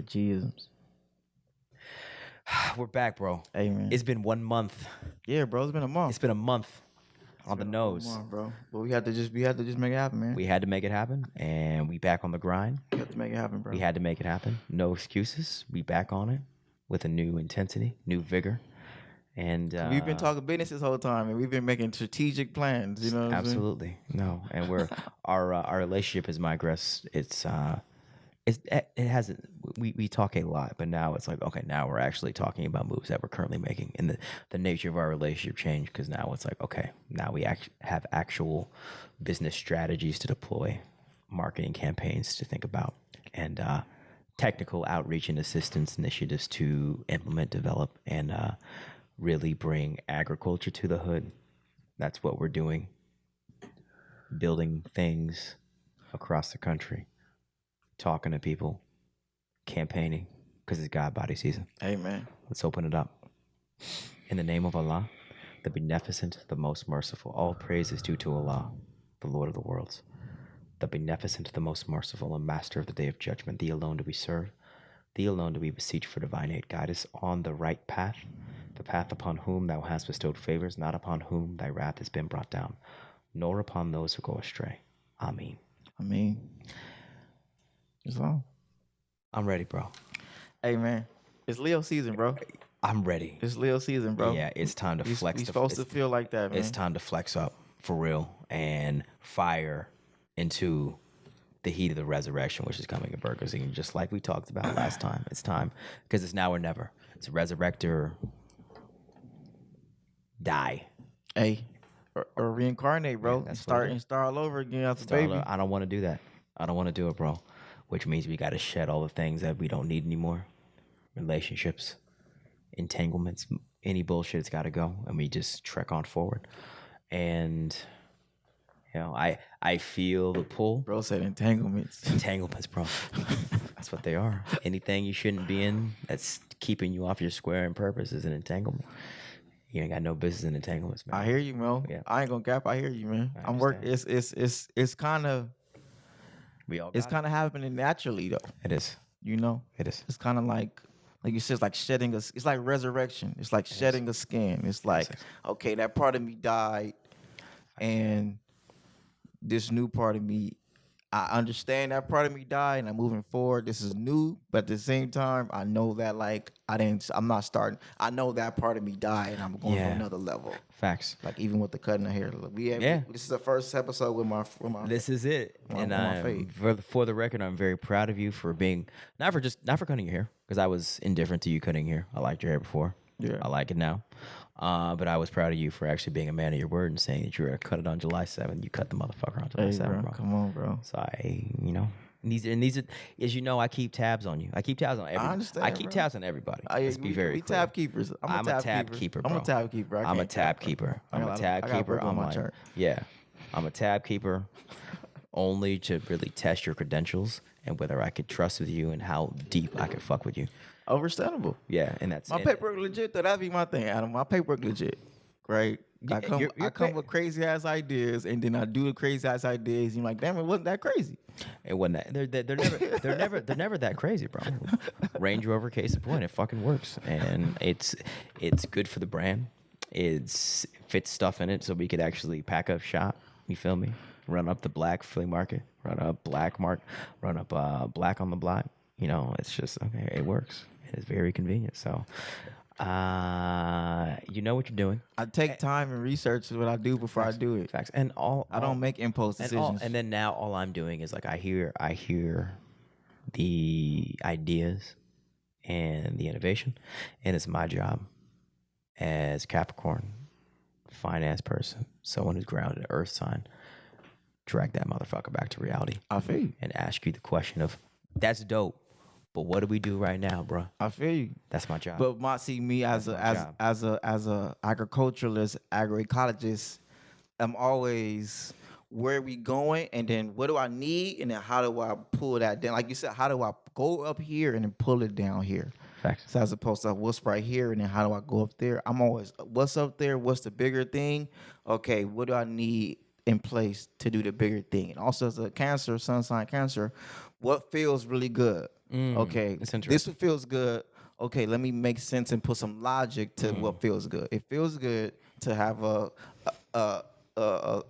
G's. We're back, bro. Hey, man. It's been 1 month. Yeah, bro. It's been a month. It's been a month on the nose. Month, bro. But we had to just make it happen, man. We had to make it happen, and we back on the grind. We had to make it happen, bro. We had to make it happen. No excuses. We back on it with a new intensity, new vigor. And we've been talking business this whole time, and we've been making strategic plans. You know what absolutely. I'm saying? No, and we're our relationship has migrated. It hasn't. We talk a lot, but now it's like, okay, now we're actually talking about moves that we're currently making, and the nature of our relationship changed because now it's like, okay, now we have actual business strategies to deploy, marketing campaigns to think about, and technical outreach and assistance initiatives to implement, develop, and really bring agriculture to the hood. That's what we're doing. Building things across the country, talking to people, campaigning, because it's God body season. Amen. Let's open it up. In the name of Allah, the beneficent, the most merciful. All praise is due to Allah, the Lord of the worlds. The beneficent, the most merciful, and master of the day of judgment. Thee alone do we serve. Thee alone do we beseech for divine aid. Guide us on the right path, the path upon whom thou hast bestowed favors, not upon whom thy wrath has been brought down, nor upon those who go astray. Ameen. Ameen. It's on. I'm ready, bro. Hey, man. It's Leo season, bro. I'm ready. It's Leo season, bro. Yeah, it's time to flex. You're supposed to feel like that, man. It's time to flex up for real and fire into the heat of the resurrection, which is coming in burger season, just like we talked about last time. It's time because it's now or never. It's resurrect or die. Hey, or reincarnate, bro. Yeah, start all over again after baby. I don't want to do that. I don't want to do it, bro. Which means we got to shed all the things that we don't need anymore. Relationships, entanglements, any bullshit's got to go, and we just trek on forward. And you know, I feel the pull. Bro said entanglements. Entanglements, bro. That's what they are. Anything you shouldn't be in that's keeping you off your square and purpose is an entanglement. You ain't got no business in entanglements, man. I hear you, Mo. Yeah. I ain't gonna cap. I hear you, man. I'm working. It's kind of. It's kind of happening naturally, though. It is. You know. It is. It's kind of like you said, it's like shedding a. It's like resurrection. It's like shedding a skin. It's like, okay, that part of me died, and this new part of me, I understand that part of me died, and I'm moving forward. This is new, but at the same time, I know that I'm not starting. I know that part of me died, and I'm going to another level. Facts. Like even with the cutting of hair. This is the first episode with my. This is it, and for the record, I'm very proud of you for being not for cutting your hair, because I was indifferent to you cutting your hair. I liked your hair before. Yeah. I like it now. But I was proud of you for actually being a man of your word and saying that you were going to cut it on July 7th. You cut the motherfucker on July 7th, bro. Come on, bro. So these are, as you know, I keep tabs on you. I keep tabs on everybody. I understand, I keep tabs on everybody. Let's be very clear. Tab keepers. I'm a tab keeper, bro. I'm a tab keeper. I'm a tab keeper. I'm a tab keeper. I'm a tab keeper only to really test your credentials and whether I could trust with you and how deep I could fuck with you. Understandable. Yeah, and that's my paperwork legit though. That'd be my thing, Adam. My paperwork legit, right? I come with crazy ass ideas, and then I do the crazy ass ideas. And you're like, damn, it wasn't that crazy. It wasn't that. They're never that crazy, bro. Range Rover, case in point, it fucking works, and it's good for the brand. It's fits stuff in it, so we could actually pack up shop. You feel me? Run up the black flea market, run up black on the block. You know, it's just okay. It works. It's very convenient. So, you know what you're doing. I take time and research what I do before I do it. Facts. And I don't make impulse decisions. And then now all I'm doing is like I hear the ideas and the innovation, and it's my job as Capricorn, finance person, someone who's grounded, earth sign, drag that motherfucker back to reality. I feel you. And ask you the question of, that's dope. But what do we do right now, bro? I feel you. That's my job. But me as a agriculturalist, agroecologist, I'm always where we going, and then what do I need, and then how do I pull that down? Like you said, how do I go up here and then pull it down here? Facts. So as opposed to what's right here, and then how do I go up there? I'm always what's up there. What's the bigger thing? Okay, what do I need in place to do the bigger thing? And also as a Cancer, sun sign Cancer, what feels really good? Okay, That's this interesting. feels good. Okay, let me make sense and put some logic to Mm. what feels good. It feels good to have a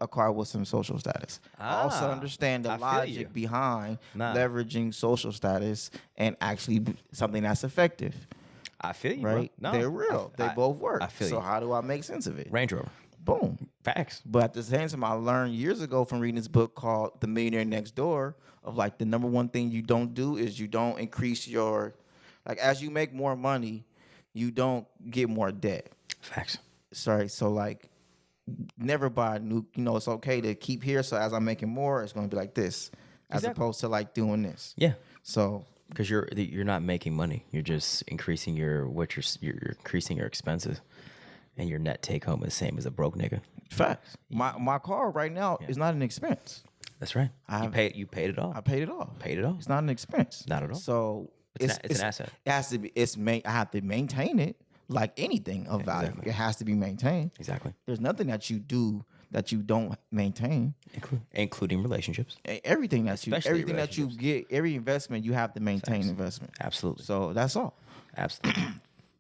car with some social status. I also Ah, understand the I feel you. logic behind Nah, leveraging social status and actually something that's effective. I feel you, bro. Right? No, They're real. They both I work. feel So you. how do I make sense of it? Range Rover. Boom. Facts. But at the same time, I learned years ago from reading this book called The Millionaire Next Door of like the number one thing you don't do is you don't increase your, like as you make more money, you don't get more debt. Facts. Sorry. So like never buy a new, it's okay to keep here. So as I'm making more, it's going to be like this as Exactly. opposed to like doing this. Yeah. So Because you're not making money. You're just increasing you're increasing your expenses, and your net take home is the same as a broke nigga. facts. My car right now is not an expense. That's right. I have- You paid it off. I paid it off. Paid it off. It's not an expense. Not at all. So It's an asset. It has to be. I have to maintain it like anything of value. Exactly. It has to be maintained. Exactly. There's nothing that you do that you don't maintain. Including relationships. Everything that Especially you get, every investment you have to maintain investment. Absolutely. So that's all. Absolutely.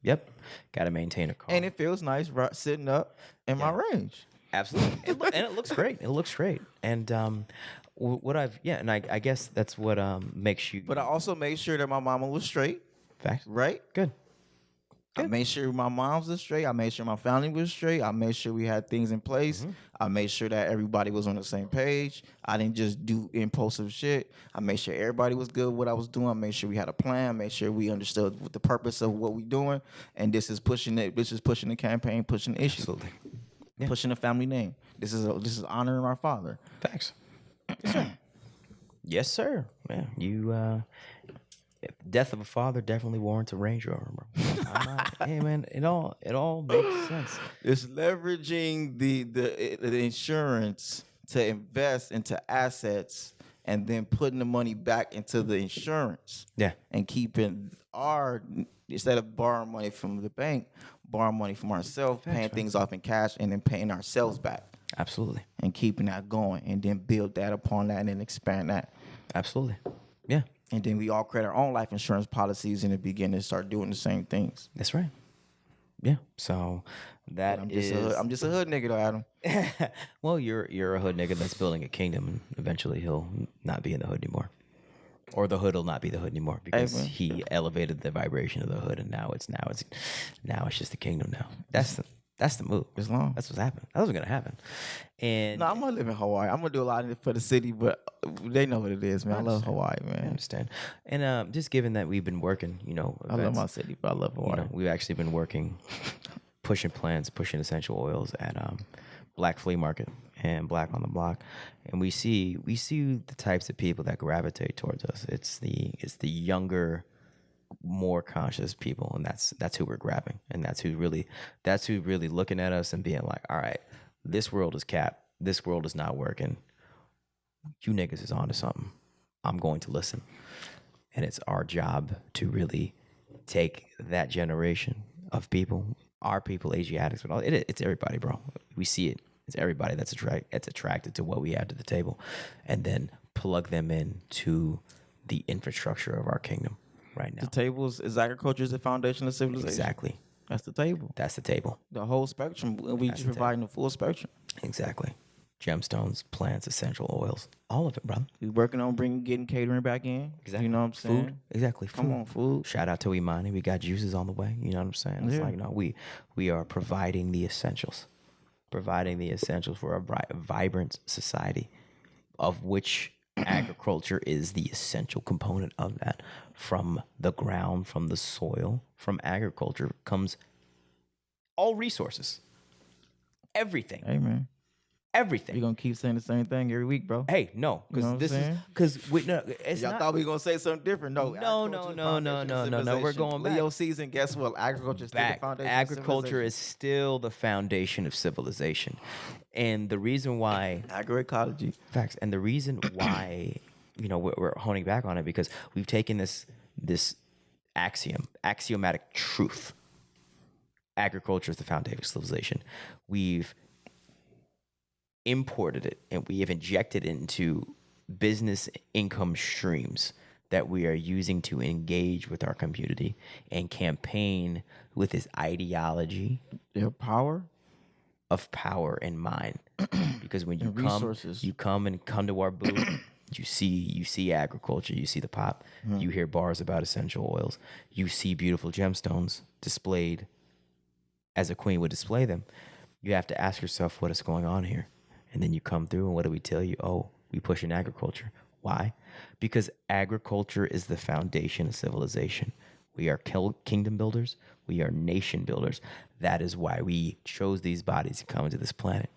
Yep. Got to maintain a car. And it feels nice sitting up in my range. Absolutely. And it looks great. It looks great. And I guess that's what makes you. But I also made sure that my mama was straight. Facts. Right? Good. I made sure my mom's was straight. I made sure my family was straight. I made sure we had things in place. I made sure that everybody was on the same page. I didn't just do impulsive shit. I made sure everybody was good with what I was doing. I made sure we had a plan. I made sure we understood what the purpose of what we're doing. And this is pushing it. This is pushing the campaign, pushing the issue. Absolutely. Yeah. Pushing the family name. This is honoring our father. Facts. Yes, sir. Yes, sir. Yeah. You death of a father definitely warrants a Range Rover, bro. Hey man, it all makes sense. It's leveraging the insurance to invest into assets and then putting the money back into the insurance. Yeah. And keeping instead of borrowing money from the bank, borrowing money from ourselves, paying things off in cash, and then paying ourselves back. Absolutely. And keeping that going, and then build that upon that, and then expand that. Absolutely. Yeah. And then we all create our own life insurance policies in the beginning and start doing the same things. That's right. Yeah. So I'm just a hood nigga though, Adam. Well, you're a hood nigga that's building a kingdom, and eventually he'll not be in the hood anymore, or the hood will not be the hood anymore because he elevated the vibration of the hood, and now it's just the kingdom now. That's the move. It's long. That's what's happening. That's what's gonna happen. And No, I'm gonna live in Hawaii. I'm gonna do a lot for the city, but they know what it is, man. I love Hawaii, I man. understand. And just given that we've been working, I love my city, but I love Hawaii. we've actually been working, pushing essential oils at Black Flea Market and Black on the Block, and we see the types of people that gravitate towards us. It's the younger, more conscious people, and that's who we're grabbing, and that's who really looking at us and being like, all right, this world is capped, this world is not working, you niggas is onto something, I'm going to listen. And it's our job to really take that generation of people, our people, Asiatics, but it's everybody, bro. We see it. It's everybody that's attracted to what we add to the table, and then plug them in to the infrastructure of our kingdom right now. The tables is agriculture is the foundation of civilization. Exactly. That's the table. That's the table. The whole spectrum. We just providing the full spectrum. Exactly. Gemstones, plants, essential oils, all of it, brother. We working on getting catering back in. Exactly. You know what I'm saying? Food. Exactly. Come on, food. Shout out to Imani. We got juices on the way. You know what I'm saying? It's Yeah. like, we are providing the essentials. Providing the essentials for a vibrant society, of which agriculture is the essential component of that. From the ground, from the soil, from agriculture comes all resources. Everything. Hey, man. Everything. You're gonna keep saying the same thing every week, bro. Hey, no, You know what because I'm it's Y'all not. thought we were gonna say something different. No, No. We're going back. Leo season. Guess what? Agriculture is still the Back. foundation. Agriculture is still the foundation of civilization, and the reason why agroecology. facts, and the reason why we're honing back on it because we've taken this axiomatic truth. Agriculture is the foundation of civilization. We've imported it and we have injected it into business income streams that we are using to engage with our community and campaign with this ideology Their power of power in mind. Because when and resources. you come to our booth, you see agriculture, you see the pop, you hear bars about essential oils, you see beautiful gemstones displayed as a queen would display them. You have to ask yourself what is going on here. And then you come through and what do we tell you? Oh, we push in agriculture. Why? Because agriculture is the foundation of civilization. We are kingdom builders. We are nation builders. That is why we chose these bodies to come into this planet,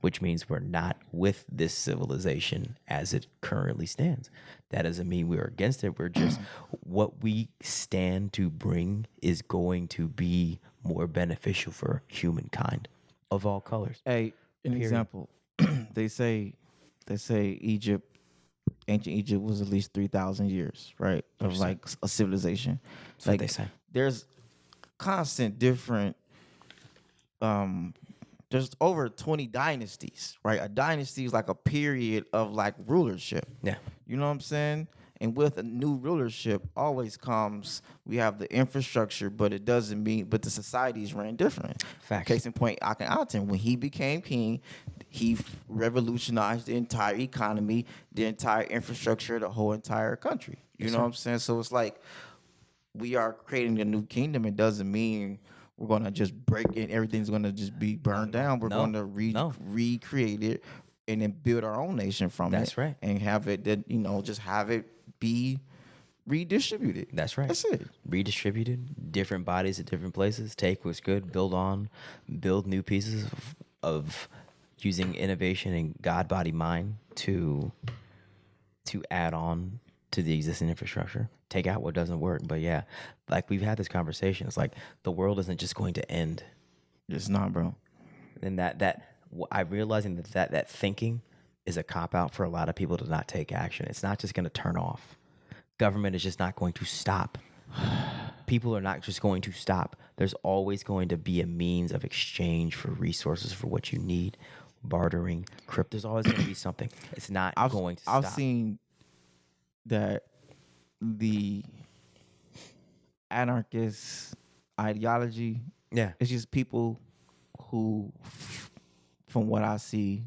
which means we're not with this civilization as it currently stands. That doesn't mean we're against it. We're just, what we stand to bring is going to be more beneficial for humankind of all colors. Hey, an Period. example. they say Egypt, ancient Egypt was at least 3,000 years, right? Of 100%. like a civilization. That's what Like they say. there's constant different there's over 20 dynasties, right? A dynasty is like a period of like rulership. Yeah. You know what I'm saying? And with a new rulership always comes, we have the infrastructure, but it doesn't mean, but the societies ran different. Facts. Case in point, Akhenaten, when he became king, he revolutionized the entire economy, the entire infrastructure, the whole entire country. You know what I'm saying? So it's like we are creating a new kingdom. It doesn't mean we're gonna just break it. Everything's gonna just be burned down. We're going to recreate it and then build our own nation from it. That's right. And have it that just have it be redistributed. That's right. That's it. Redistributed, different bodies at different places. Take what's good, build new pieces of using innovation and God, body, mind to add on to the existing infrastructure. Take out what doesn't work. But yeah, like we've had this conversation. It's like the world isn't just going to end. It's not, bro. And I'm realizing that thinking is a cop out for a lot of people to not take action. It's not just going to turn off. Government is just not going to stop. People are not just going to stop. There's always going to be a means of exchange for resources for what you need, bartering, crypto. There's always going to be something. It's not going to stop. I've seen that the anarchist ideology, it's just people who, from what I see,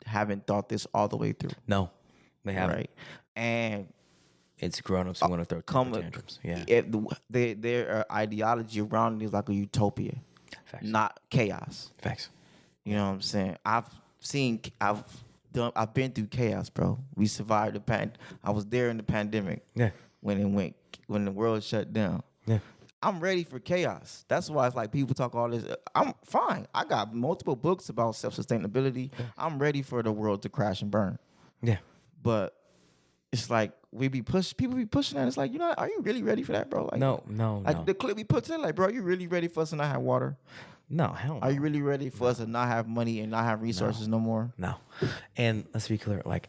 haven't thought this all the way through. No, they haven't. Right, and it's grown-ups who want to throw tantrums. Yeah, their ideology around it is like a utopia, Facts. Not chaos. Facts. You know what I'm saying? I've been through chaos, bro. We survived I was there in the pandemic. Yeah. When the world shut down. Yeah. I'm ready for chaos. That's why it's like people talk all this. I'm fine. I got multiple books about self-sustainability. Yeah. I'm ready for the world to crash and burn. Yeah. But it's like people be pushing that. It's like, are you really ready for that, bro? Like, no. The clip we put in, like, bro, are you really ready for us to not have water? No, hell no. Are you really ready for us to not have money and not have resources no more? No. And let's be clear, like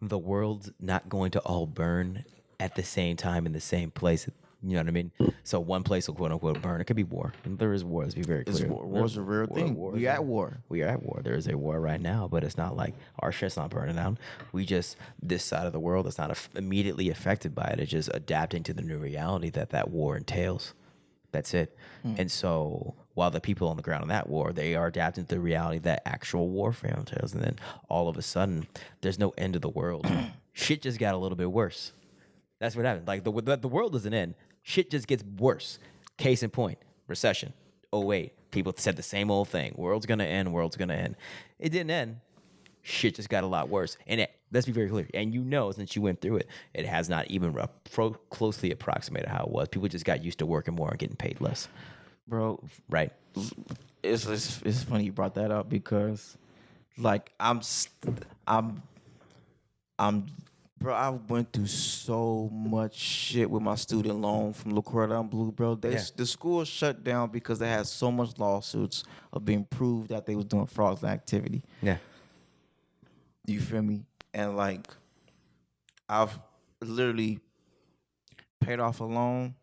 the world's not going to all burn at the same time in the same place. You know what I mean? So one place will quote unquote burn. It could be war. And there is war, let's be very clear. War's a real thing. We at war. We are at war. There is a war right now, but it's not like our shit's not burning down. This side of the world is not immediately affected by it. It's just adapting to the new reality that war entails. That's it. And so while the people on the ground in that war, they are adapting to the reality that actual warfare entails. And then all of a sudden, there's no end of the world. Shit just got a little bit worse. That's what happened. Like the world doesn't end. Shit just gets worse. Case in point, recession, 2008. People said the same old thing. World's going to end. It didn't end. Shit just got a lot worse. And let's be very clear. And since you went through it, it has not even closely approximated how it was. People just got used to working more and getting paid less. Bro, right. It's funny you brought that up because, like, bro, I went through so much shit with my student loan from La Cordon Bleu, bro. The school shut down because they had so much lawsuits of being proved that they was doing fraudulent activity. Yeah. You feel me? And, like, I've literally paid off a loan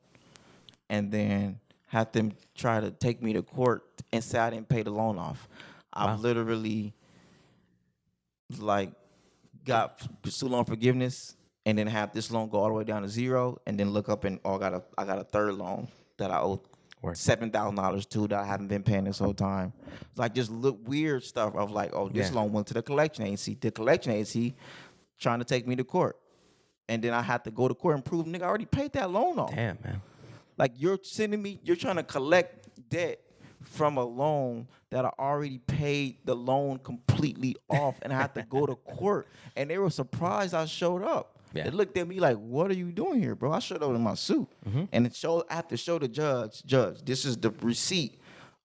and then had them try to take me to court and say I didn't pay the loan off. Wow. I've literally, like, got student loan forgiveness and then have this loan go all the way down to zero, and then look up and I got a third loan that I owe Word. $7,000 to that I haven't been paying this whole time. Like just look weird stuff of like, oh, this Yeah. loan went to the collection agency. The collection agency trying to take me to court. And then I had to go to court and prove, nigga, I already paid that loan off. Damn, man. Like you're trying to collect debt from a loan that I already paid the loan completely off, and I had to go to court. And they were surprised I showed up. Yeah. They looked at me like, "What are you doing here, bro?" I showed up in my suit, and I have to show the judge, this is the receipt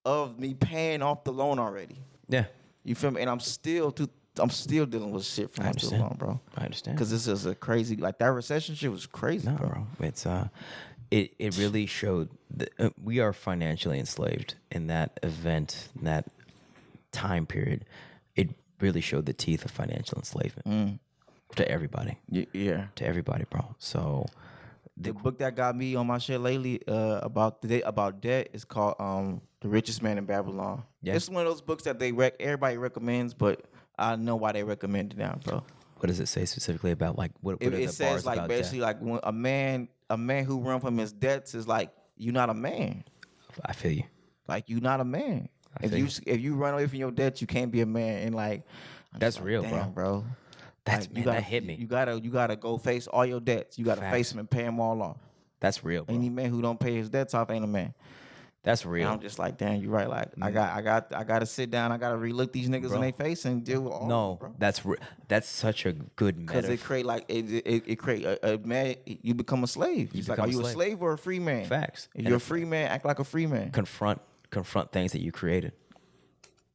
of me paying off the loan already. Yeah. You feel me? And I'm still dealing with shit from my student loan, bro. I understand. Because this is a crazy, like that recession shit was crazy, No, bro. bro. It's it really showed that we are financially enslaved in that event, in that time period. It really showed the teeth of financial enslavement to everybody. Yeah. To everybody, bro. So The book that got me on my shit lately about debt is called The Richest Man in Babylon. Yeah. It's one of those books that everybody recommends, but I know why they recommend it now, bro. what does it say specifically about like what are the It bars says like about basically death? like when a man who run from his debts is like, you're not a man. I feel you. Like you're not a man. If you run away from your debts, you can't be a man. And like I'm That's just like, real, damn, bro. That's Like, man, that hit me. You gotta go face all your debts. You gotta Facts. face them and pay them all off. That's real, bro. Any man who don't pay his debts off ain't a man. That's And real. I'm just like, damn, you're right. Like I got to sit down. I got to relook these niggas in their face and deal with all. No, bro. that's such a good Because metaphor. it create like it create a man. You become a slave. It's like, become are a you a slave. slave or a free man? Facts. If you're a free man, act like a free man. Confront things that you created.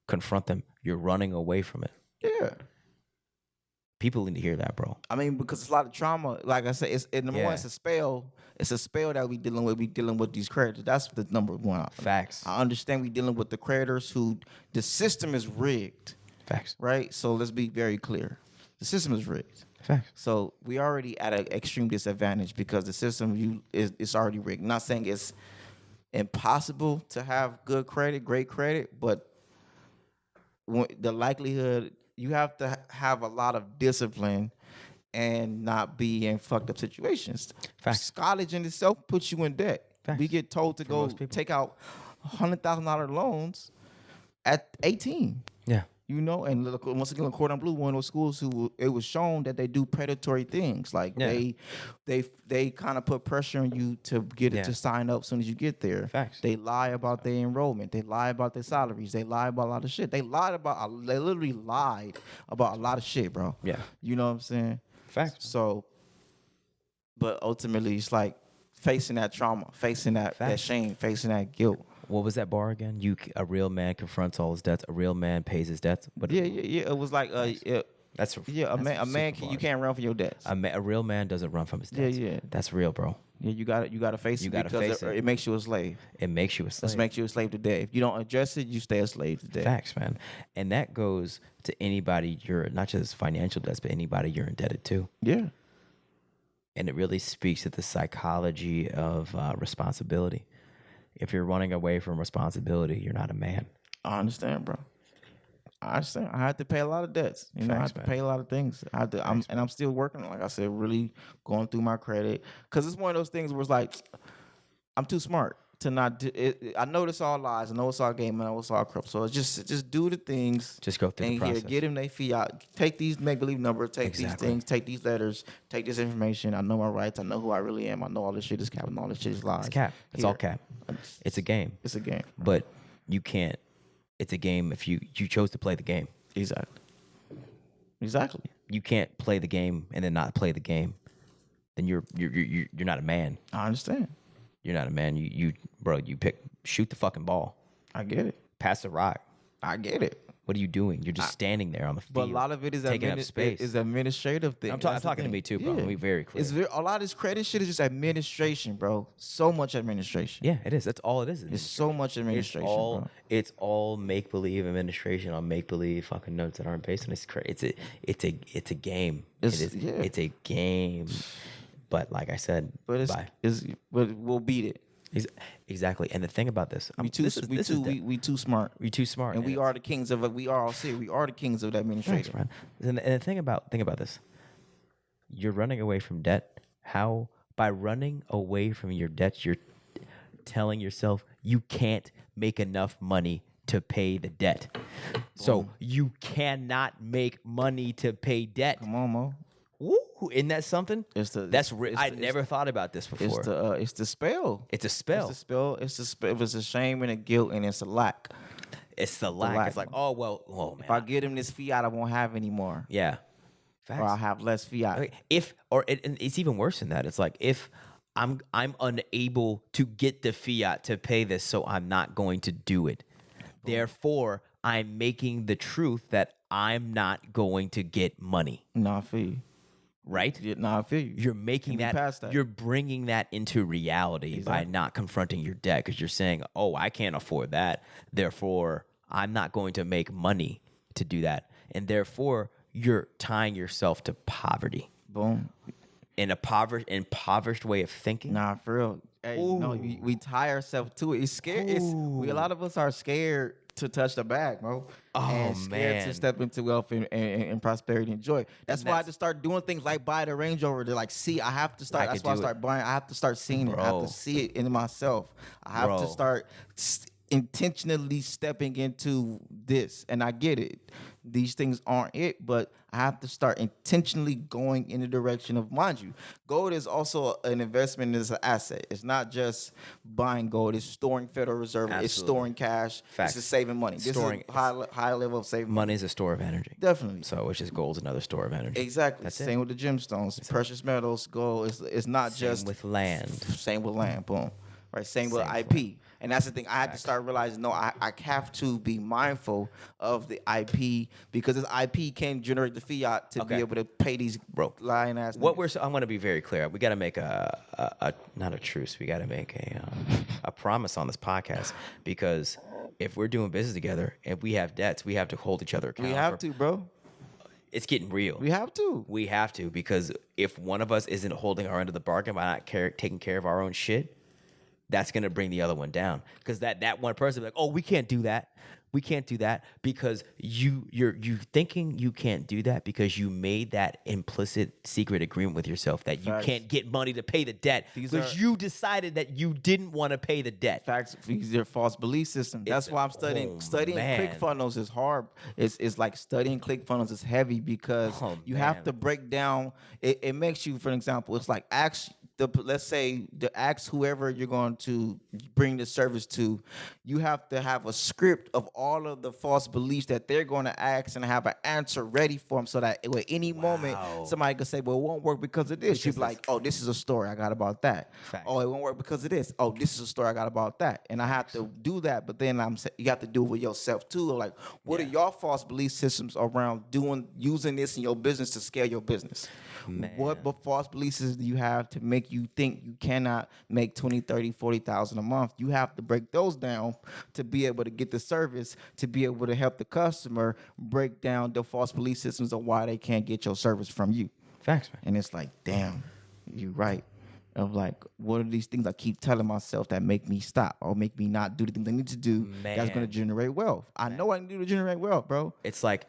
Confront them. You're running away from it. Yeah. People need to hear that, bro. I mean, because it's a lot of trauma. Like I said, it's Yeah. it's a spell. It's a spell that we dealing with. We dealing with these creditors. That's the number one. Facts. I understand we dealing with the creditors who the system is rigged, Facts. right? So let's be very clear. The system is rigged. Facts. So we already at an extreme disadvantage because the system is already rigged. Not saying it's impossible to have good credit, great credit, but the likelihood you have to have a lot of discipline and not be in fucked up situations. Facts. College in itself puts you in debt. Facts. We get told to go most people. take out $100,000 loans at 18. Yeah. You know, and look, once again, Cordon Bleu, one of those schools who it was shown that they do predatory things. Like Yeah. they kind of put pressure on you to get Yeah. it to sign up as soon as you get there. Facts. They lie about their enrollment. They lie about their salaries. They lie about a lot of shit. They literally lied about a lot of shit, bro. Yeah. You know what I'm saying? Facts. So, but ultimately, it's like facing that trauma, facing that Facts. shame, facing that guilt. What was that bar again? A real man confronts all his debts. A real man pays his debts. But Yeah. It was like that's a man. super You bars. can't run for your debts. A real man doesn't run from his debts. Yeah. That's real, bro. Yeah, you gotta face You it gotta because face it. it makes you a slave. It makes you a slave. It makes you a slave to debt. If you don't address it, you stay a slave to debt. Facts, man. And that goes to anybody you're not just financial debts, but anybody you're indebted to. Yeah. And it really speaks to the psychology of responsibility. If you're running away from responsibility, you're not a man. I understand, bro. I understand. I had to pay a lot of debts. You know, I Facts, had to man. pay a lot of things. I'm still working. Like I said, really going through my credit because it's one of those things where it's like I'm too smart to not do it. I know it's all lies. I know it's all game. I know it's all corrupt. So it's just do the things. Just go through the and process. get them their fiat. Take these make believe numbers. Take Exactly. these things. Take these letters. Take this information. I know my rights. I know who I really am. I know all this shit is cap and all this shit is lies. It's cap. It's all cap. It's a game. It's a game. But you can't. It's a game if you chose to play the game. Exactly. You can't play the game and then not play the game. Then you're not a man. I understand. You're not a man. You shoot the fucking ball. I get it. Pass the rock. I get it. What are you doing? You're just standing there on the field. But a lot of it is taking up space. Is administrative thing. I'm That's the talking to thing. me too, bro. Let me be very clear. A lot of this credit shit is just administration, bro. So much administration. Yeah, it is. That's all it is. It's so much administration, bro. It's all make believe administration on make believe fucking notes that aren't based on it's a game. It's a game. But like I said, But but we'll beat it. Exactly. And the thing about this, We too smart. we're too smart, And we are the kings of it. We are all serious. We are the kings of the administration. Thanks, man. And the think about this. you're running away from debt. How? By running away from your debts, you're telling yourself you can't make enough money to pay the debt. So you cannot make money to pay debt. Come on, Mo. Woo, isn't that something? I never thought about this before. It's the spell. It's a spell. It's the spell. It's the spell. It's a shame and a guilt, and it's a lack. It's the lack. It's like, oh well, man. If I get him this fiat, I won't have anymore. Yeah. Facts. Or I'll have less fiat. Okay, and it's even worse than that. It's like if I'm unable to get the fiat to pay this, so I'm not going to do it. Therefore, I'm making the truth that I'm not going to get money. Nah, I feel you. Right? Yeah, nah, I feel you. You're making that. You're bringing that into reality by not confronting your debt because you're saying, "Oh, I can't afford that. Therefore, I'm not going to make money to do that." And therefore, you're tying yourself to poverty. Boom. In impoverished way of thinking. Nah, for real. Hey, no, we tie ourselves to it. It's scary. A lot of us are scared to touch the bag, bro. And scared to step into wealth and prosperity and joy. That's why I just start doing things like buy the Range Rover. They're like, see, I have to start. That's why I start buying. I have to start seeing it. I have to see it in myself. I have to start intentionally stepping into this. And I get it. These things aren't it, but I have to start intentionally going in the direction of, mind you, gold is also an investment, is an asset. It's not just buying gold. It's storing Federal Reserve. Absolutely. It's storing cash. Facts. It's saving money. This is a high level of saving money. Money is a store of energy. Definitely. So which is gold's another store of energy. Exactly. That's same with the gemstones, precious metals, gold. It's not just. Same with land. Same with land. Boom. Right. Same with IP. And that's the thing. I had to start realizing, no, I have to be mindful of the IP because this IP can generate the fiat to be able to pay these lying ass niggas. I'm going to be very clear. We got to make not a truce. We got to make a promise on this podcast because if we're doing business together and we have debts, we have to hold each other accountable. We have to, bro. It's getting real. We have to. We have to because if one of us isn't holding our end of the bargain by not taking care of our own shit, that's going to bring the other one down because that one person will be like, oh, we can't do that. We can't do that because you're thinking you can't do that because you made that implicit secret agreement with yourself that you can't get money to pay the debt because you decided that you didn't want to pay the debt. Facts. These are false belief systems. That's why I'm studying. ClickFunnels is hard. It's like studying ClickFunnels is heavy because you have to break down. It makes you, for example, it's like let's say ask whoever you're going to bring the service to, you have to have a script of all of the false beliefs that they're going to ask and have an answer ready for them so that at any moment somebody could say, well, it won't work because of this. You'd be like, oh, this is a story I got about that. Fact. Oh, it won't work because of this. Oh, this is a story I got about that. And I have to do that, but then you have to do it with yourself too. Like, what are your false belief systems around using this in your business to scale your business? Man. What false beliefs do you have to make you think you cannot make 20, 30, 40,000 a month? You have to break those down to be able to get the service, to be able to help the customer break down the false belief systems of why they can't get your service from you. Facts, man. And it's like, damn, you're right. Of like, what are these things I keep telling myself that make me stop or make me not do the things I need to do that's going to generate wealth? I know I can do to generate wealth, bro. It's like,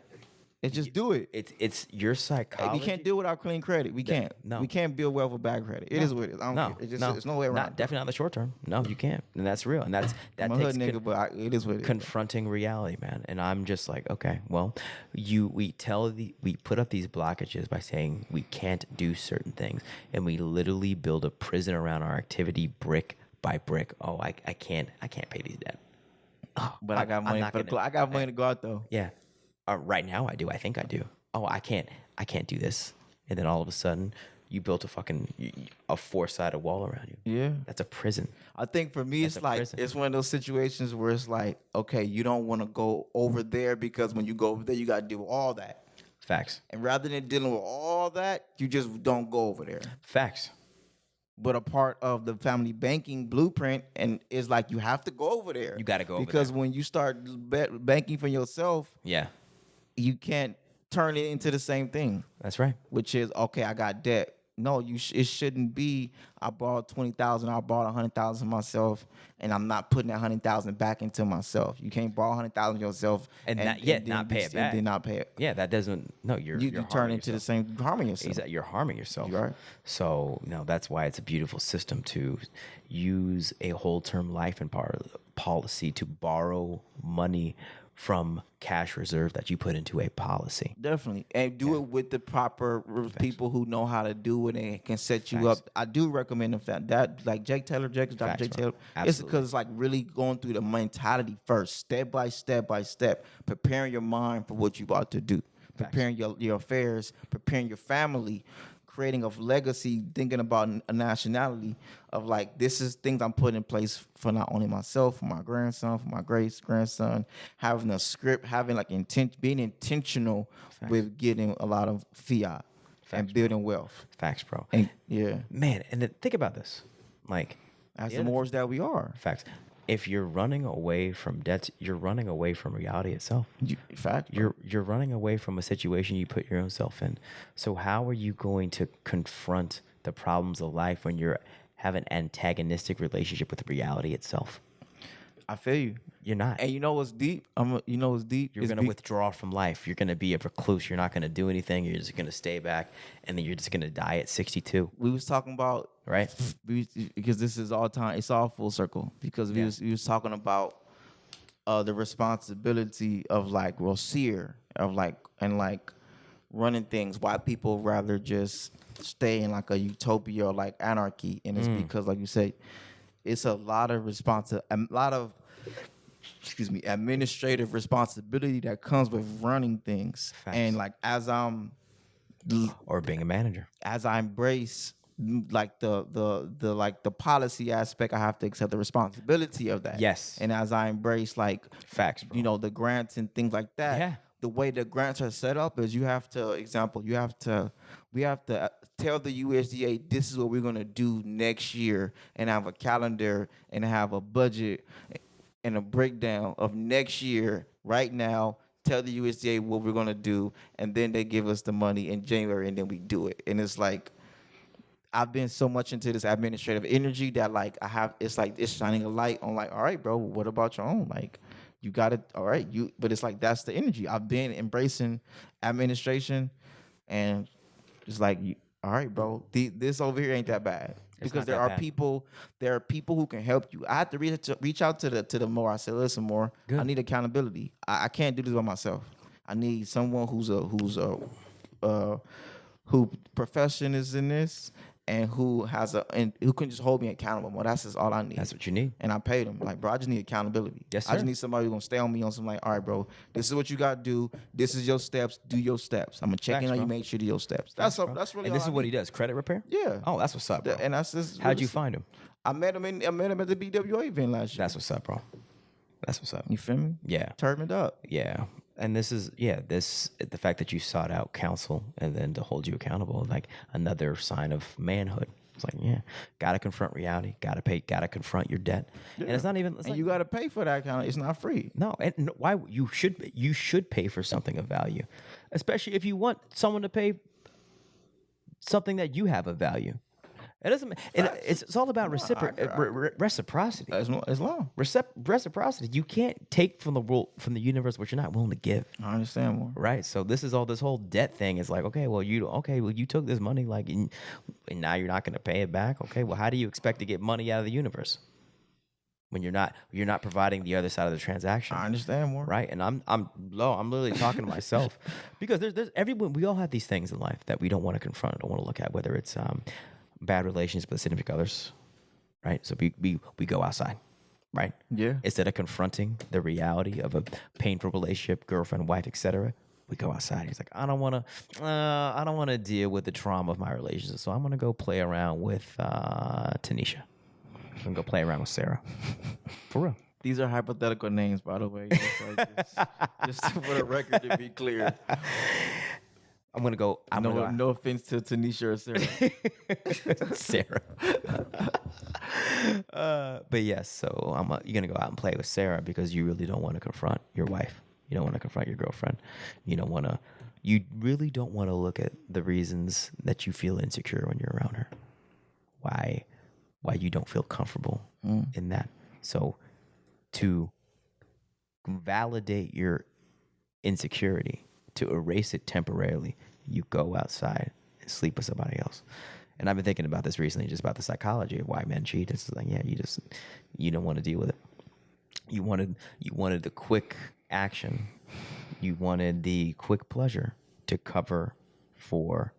just do it. It's your psychology. We can't do it without clean credit. We can't. No. We can't build wealth with bad credit. It is what it is. There's no way around. Definitely not in the short term. No, you can't. And that's real. And that I'm a hood nigga, but it is what it is. Confronting reality, man. And I'm just like, okay, well, we put up these blockages by saying we can't do certain things, and we literally build a prison around our activity brick by brick. Oh, I can't pay these debt. Oh, but I got money I got money to go out though. Yeah. Right now I do. I think I do. Oh, I can't do this. And then all of a sudden, you built a four-sided wall around you. Yeah. That's a prison. I think for me, it's like, prison. It's one of those situations where it's like, okay, you don't want to go over there because when you go over there, you got to do all that. Facts. And rather than dealing with all that, you just don't go over there. Facts. But a part of the family banking blueprint and is like, you have to go over there. You got to go over there. Because when you start banking for yourself, you can't turn it into the same thing. That's right. Which is, okay, I got debt. no, it shouldn't be. I borrowed 20,000. I borrowed 100,000 myself, and I'm not putting that 100,000 back into myself. You can't borrow 100,000 yourself And not then not pay it back. and then not pay it. Yeah, that doesn't. No, you're You turn harming into the yourself. same harming yourself. Exactly, you're harming yourself. You're right. So that's why it's a beautiful system to use a whole term life and policy to borrow money from cash reserve that you put into a policy. Definitely, and do it with the proper people who know how to do it and can set you up. I do recommend that like Dr. Jake Taylor. It's Absolutely. because it's like really going through the mentality first, step by step, preparing your mind for what you're about to do, preparing your affairs, preparing your family, creating a legacy, thinking about a nationality of like, this is things I'm putting in place for not only myself, for my grandson, for my great grandson, having a script, having like being intentional with getting a lot of fiat and building wealth. Facts, bro. And yeah, Man, and then think about this. Like, as the Moors that we are. facts. If you're running away from debt, you're running away from reality itself. You're running away from a situation you put your own self in. So how are you going to confront the problems of life when you have an antagonistic relationship with reality itself? I feel you. You're not. And you know what's deep? You know what's deep? You're going to withdraw from life. You're going to be a recluse. You're not going to do anything. You're just going to stay back, and then you're just going to die at 62. We was talking about, right? Because this is all time. It's all full circle. Because we was talking about the responsibility of like Asyr, of like and like running things. Why people rather just stay in like a utopia or like anarchy, and it's because, like you say, it's a lot of administrative responsibility that comes with running things. Facts. And like or being a manager, as I embrace like the policy aspect, I have to accept the responsibility of that. Yes. And as I embrace like facts, bro. The grants and things like that. The way the grants are set up is we have to tell the USDA this is what we're gonna do next year, and have a calendar and have a budget and a breakdown of next year right now. Tell the USDA what we're gonna do, and then they give us the money in January, and then we do it. And it's like, I've been so much into this administrative energy that like it's shining a light on like, all right, bro, what about your own? Like, you got it, all right. But it's like, that's the energy. I've been embracing administration, and it's like, all right, bro, this over here ain't that bad. Because there are people who can help you. I have to reach out to the Moor. I said, listen, Moor, I need accountability. I can't do this by myself. I need someone who profession is in this, and who can just hold me accountable. Well, that's just all I need. That's what you need. And I paid him. Like, bro, I just need accountability. Yes, sir. I just need somebody who's gonna stay on me on something like, all right, bro, this is what you gotta do. This is your steps. Do your steps. I'm gonna check in on you, make sure you do your steps. That's really. And this is what he does. Credit repair. Yeah. Oh, that's what's up, bro. And that's just. How'd you find him? I met him at the BWA event last year. That's what's up, bro. That's what's up. You feel me? Yeah. Turned it up. Yeah. And the fact that you sought out counsel and then to hold you accountable, like another sign of manhood. It's like, yeah, gotta confront reality, gotta confront your debt. Yeah. And it's not even, you gotta pay for that kind of, it's not free. No, and why you should pay for something of value, especially if you want someone to pay something that you have of value. It doesn't. It's all about reciprocity. Islam. Reciprocity. You can't take from the world, from the universe, what you're not willing to give. I understand more. Right. So this whole debt thing is like, you took this money, like, and now you're not going to pay it back. Okay. Well, how do you expect to get money out of the universe when you're not providing the other side of the transaction? I understand more. Right. And I'm literally talking to myself because there's everyone. We all have these things in life that we don't want to confront, don't want to look at, whether it's bad relations with significant others, right? So we go outside, right? Yeah. Instead of confronting the reality of a painful relationship, girlfriend, wife, etc., we go outside. He's like, I don't want to deal with the trauma of my relationship, so I'm gonna go play around with Tanisha. I'm gonna go play around with Sarah. For real. These are hypothetical names, by the way. Just for the record, to be clear. I'm gonna go. No offense to Tanisha or Sarah. Sarah. But yes, so you're gonna go out and play with Sarah because you really don't want to confront your wife. You don't want to confront your girlfriend. You don't want to You really don't want to look at the reasons that you feel insecure when you're around her. Why you don't feel comfortable in that. So to validate your insecurity, to erase it temporarily, you go outside and sleep with somebody else. And I've been thinking about this recently, just about the psychology of why men cheat. It's like, yeah, you don't want to deal with it. You wanted the quick action. You wanted the quick pleasure to cover for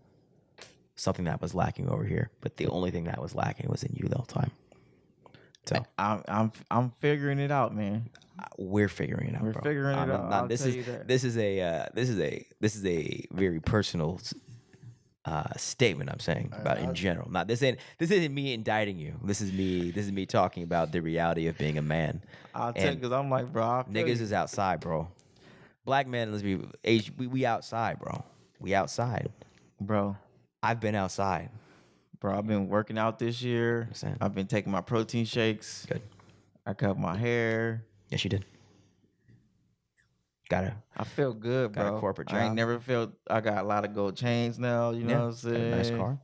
something that was lacking over here. But the only thing that was lacking was in you the whole time. So I'm figuring it out, man. We're figuring it out. We're bro. figuring it out. I'll tell you that. This is a very personal statement I'm saying about in general. Not this isn't me indicting you. This is me talking about the reality of being a man. I'll tell you, because I'm like, bro, niggas is outside, bro. Black men, we outside, bro. We outside, bro. I've been outside, bro. I've been working out this year. I've been taking my protein shakes. Good. I cut my hair. Yes, you did. I feel good, bro. Got a corporate job. I ain't never felt. I got a lot of gold chains now. You know what I'm saying? Got a nice car.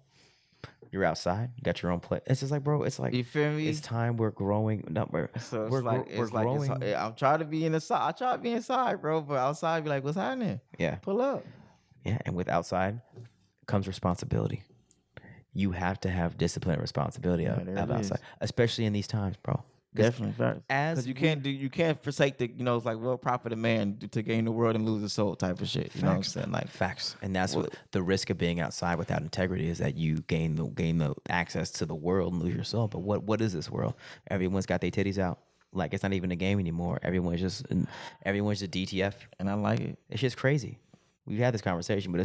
You're outside. You got your own place. It's just like, bro. It's like, you feel me? It's time we're growing. So we're growing. I'm trying to be inside. I try to be inside, bro, but outside, be like, what's happening? Yeah. Pull up. Yeah, and with outside comes responsibility. You have to have discipline and responsibility of outside, especially in these times, bro. Definitely, because you can't forsake the, it's like, well, profit a man to gain the world and lose his soul type of shit. You know what I'm saying? Like facts, and that's what the risk of being outside without integrity is, that you gain the access to the world and lose your soul. But what is this world? Everyone's got their titties out. Like, it's not even a game anymore. Everyone's just DTF, and I like it. It's just crazy. We've had this conversation, but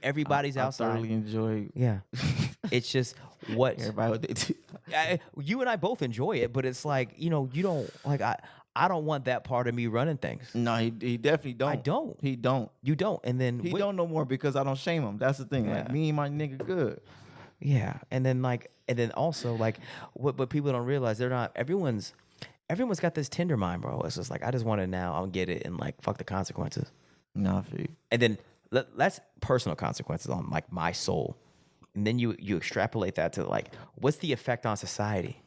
everybody's outside. I thoroughly enjoy. Yeah, it's just what everybody what they do. You and I both enjoy it, but it's like, you don't like. I don't want that part of me running things. No, he definitely don't. I don't. He don't. You don't, and then he don't no more because I don't shame him. That's the thing. Yeah. Like, me and my nigga good. Yeah, and then also like what people don't realize, they're not everyone's got this Tinder mind, bro. It's just like, I just want it now. I'll get it, and like, fuck the consequences. No, for you. And then that's personal consequences on like my soul. And then you extrapolate that to like, what's the effect on society?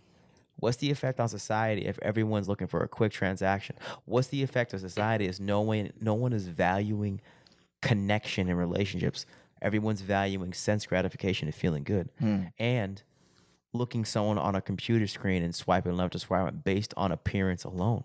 What's the effect on society if everyone's looking for a quick transaction? What's the effect of society is no one is valuing connection in relationships. Everyone's valuing sense gratification and feeling good. And looking someone on a computer screen and swiping left or swiping right based on appearance alone.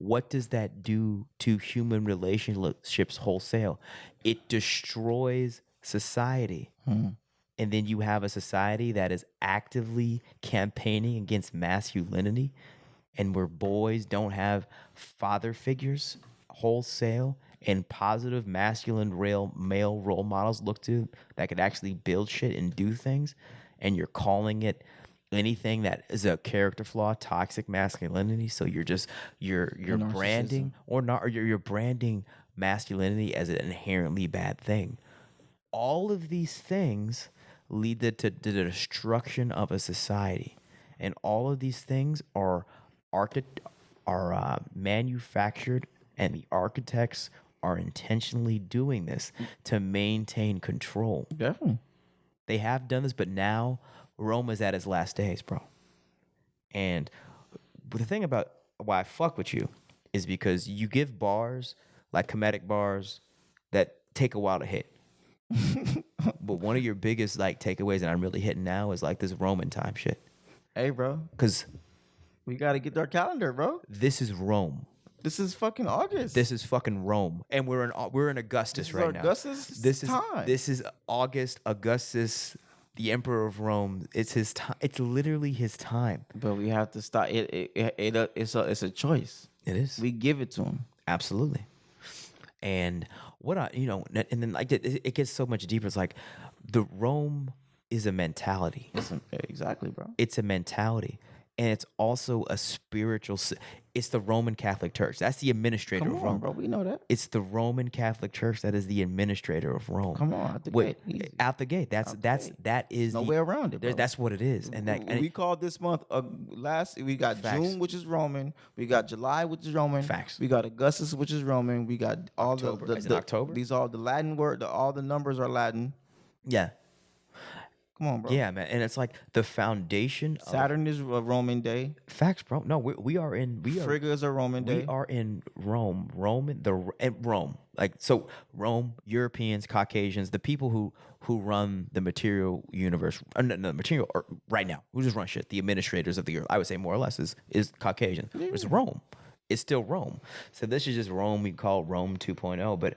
What does that do to human relationships wholesale? It destroys society. And then you have a society that is actively campaigning against masculinity, and where boys don't have father figures wholesale and positive masculine male role models look to that could actually build shit and do things, and you're calling it anything that is a character flaw, toxic masculinity. So you're branding you're branding masculinity as an inherently bad thing. All of these things lead to the destruction of a society, and all of these things are manufactured, and the architects are intentionally doing this to maintain control. Definitely, they have done this, but now Rome is at its last days, bro. And the thing about why I fuck with you is because you give bars, like comedic bars, that take a while to hit. But one of your biggest like takeaways that I'm really hitting now is like this Roman time shit. Hey, bro. Because we got to get our calendar, bro. This is Rome. This is fucking August. This is fucking Rome. And we're in Augustus right now. This is August, Augustus, the Emperor of Rome. It's his time. It's literally his time. But we have to stop. It's a choice. It is. We give it to him. Absolutely. And and then like it gets so much deeper. It's like the Rome is a mentality. Exactly, bro. It's a mentality. and it's also a spiritual. It's the Roman Catholic Church. That's the administrator Come of on, Rome. bro. We know that. It's the Roman Catholic Church that is the administrator of Rome. Come on, out the gate. Easy. Out the gate. That is no way around it, bro. That's what it is. And we called this month we got June, which is Roman. We got July, which is Roman. Facts. We got Augustus, which is Roman. We got all October. Is it October? These are the Latin word. All the numbers are Latin. Yeah. Come on, bro. Yeah, man. And it's like the foundation. Saturn is a Roman day. Facts, bro. No, we are in. Frigga is a Roman day. We are in Rome. Rome. Like, so Rome, Europeans, Caucasians, the people who run the material universe, right now, who just run shit, the administrators of the earth, I would say more or less is Caucasian. Yeah. It's Rome. It's still Rome. So this is just Rome. We call Rome 2.0, but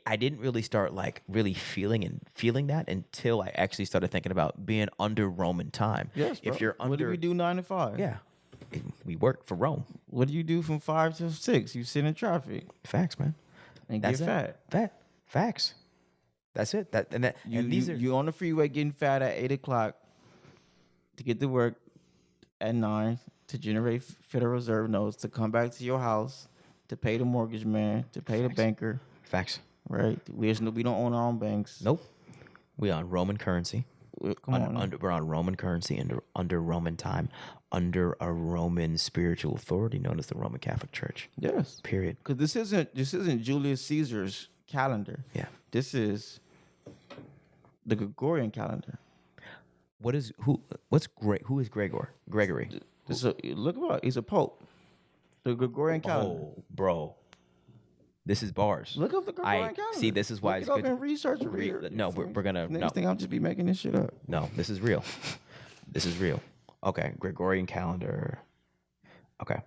I didn't really start like really feeling that until I actually started thinking about being under Roman time. Yes, bro. If you're under, what do we do 9 to 5? Yeah, we work for Rome. What do you do from 5 to 6? You sit in traffic. Facts, man. And get fat. Facts. That's it. You on the freeway getting fat at 8 o'clock to get to work at 9 to generate Federal Reserve notes to come back to your house to pay the mortgage man, to pay the banker. Facts. Right. We don't own our own banks. Nope. We on Roman currency. We're on Roman currency under Roman time, under a Roman spiritual authority known as the Roman Catholic Church. Yes. Period. Because this isn't Julius Caesar's calendar. Yeah. This is the Gregorian calendar. Who is Gregory? He's a pope. The Gregorian calendar. Oh, bro. This is bars. Look up the Gregorian calendar. See, this is why it's good. And research it. No, we're gonna. Next thing I'll just be making this shit up. No, this is real. This is real. Okay, Gregorian calendar. Okay.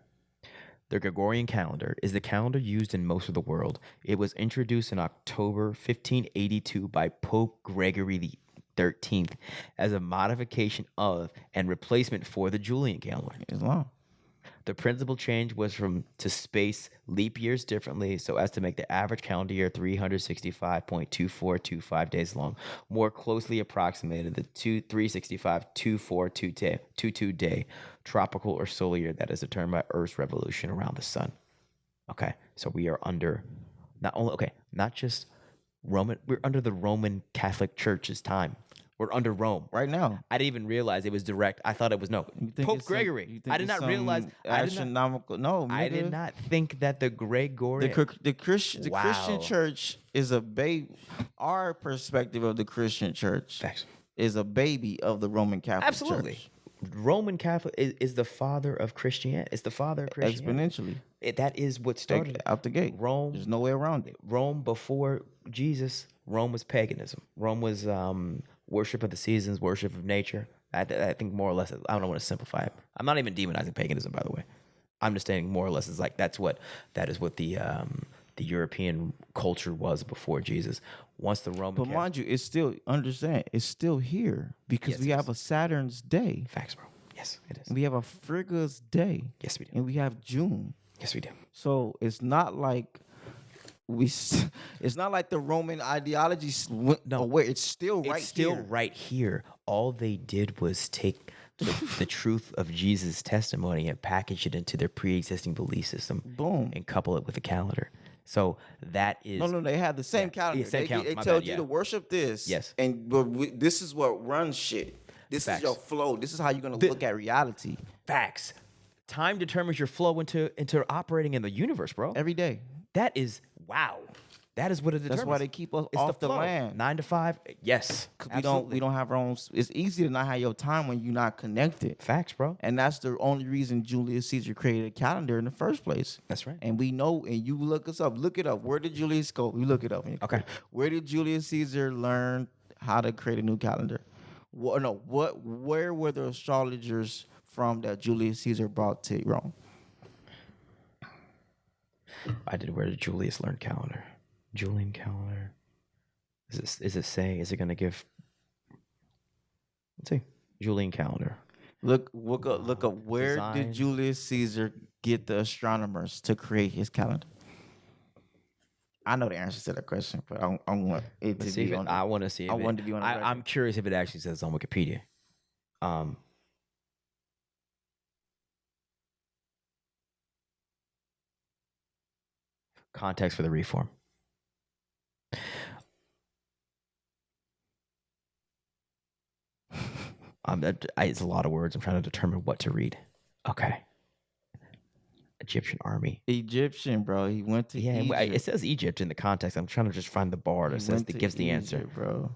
The Gregorian calendar is the calendar used in most of the world. It was introduced in October 1582 by Pope Gregory the 13th as a modification of and replacement for the Julian calendar. Islam. The principal change was to space leap years differently so as to make the average calendar year 365.2425 days long, more closely approximated the 365.2422 day tropical or solar year that is determined by Earth's revolution around the sun. Okay, so we are under not just Roman, we're under the Roman Catholic Church's time. We're under Rome right now. I didn't even realize it was direct. I thought it was Pope Gregory. I did not realize. No, I did not think that the Gregorian, the Christian Church is a baby. Our perspective of the Christian Church is a baby of the Roman Catholic Church. Roman Catholic is the father of Christianity. It's the father of Christianity. Exponentially. That is what started out the gate. Rome. There's no way around it. Rome before Jesus. Rome was paganism. Rome was worship of the seasons, worship of nature. I think more or less, I don't want to simplify it. I'm not even demonizing paganism, by the way. I'm just saying more or less that is what the European culture was before Jesus. Once the Roman, but mind you, it's still here because we have a Saturn's day. Facts, bro. Yes, it is. We have a Frigga's day. Yes, we do. And we have June. Yes, we do. So it's not like it's not like the Roman ideology went away. It's still right here. It's still right here. All they did was take the truth of Jesus' testimony and package it into their pre-existing belief system. Boom. And couple it with a calendar. So that is... No, they have the same calendar. They tell you to worship this. Yes. And this is what runs shit. This is your flow. This is how you're going to look at reality. Facts. Time determines your flow into operating in the universe, bro. Every day. That is... Wow. That is what it determines. That's why they keep us off the land. 9 to 5. Yes. We don't have our own. It's easy to not have your time when you're not connected. Facts, bro. And that's the only reason Julius Caesar created a calendar in the first place. That's right. And we know, and you look us up. Look it up. Where did Julius go? You look it up. Okay. Where did Julius Caesar learn how to create a new calendar? Where were the astrologers from that Julius Caesar brought to Rome? Where did Julius learn calendar? Julian calendar. Is it going to give? Let's see. Julian calendar. Look up. Where did Julius Caesar get the astronomers to create his calendar? I know the answer to that question, but I want it to be on. I want to see. I want to be on. I'm curious if it actually says on Wikipedia. Context for the reform. It's a lot of words. I'm trying to determine what to read. Okay. Egyptian army. Egyptian, bro. He went to Egypt. It says Egypt in the context. I'm trying to just find the bar that gives the answer, bro.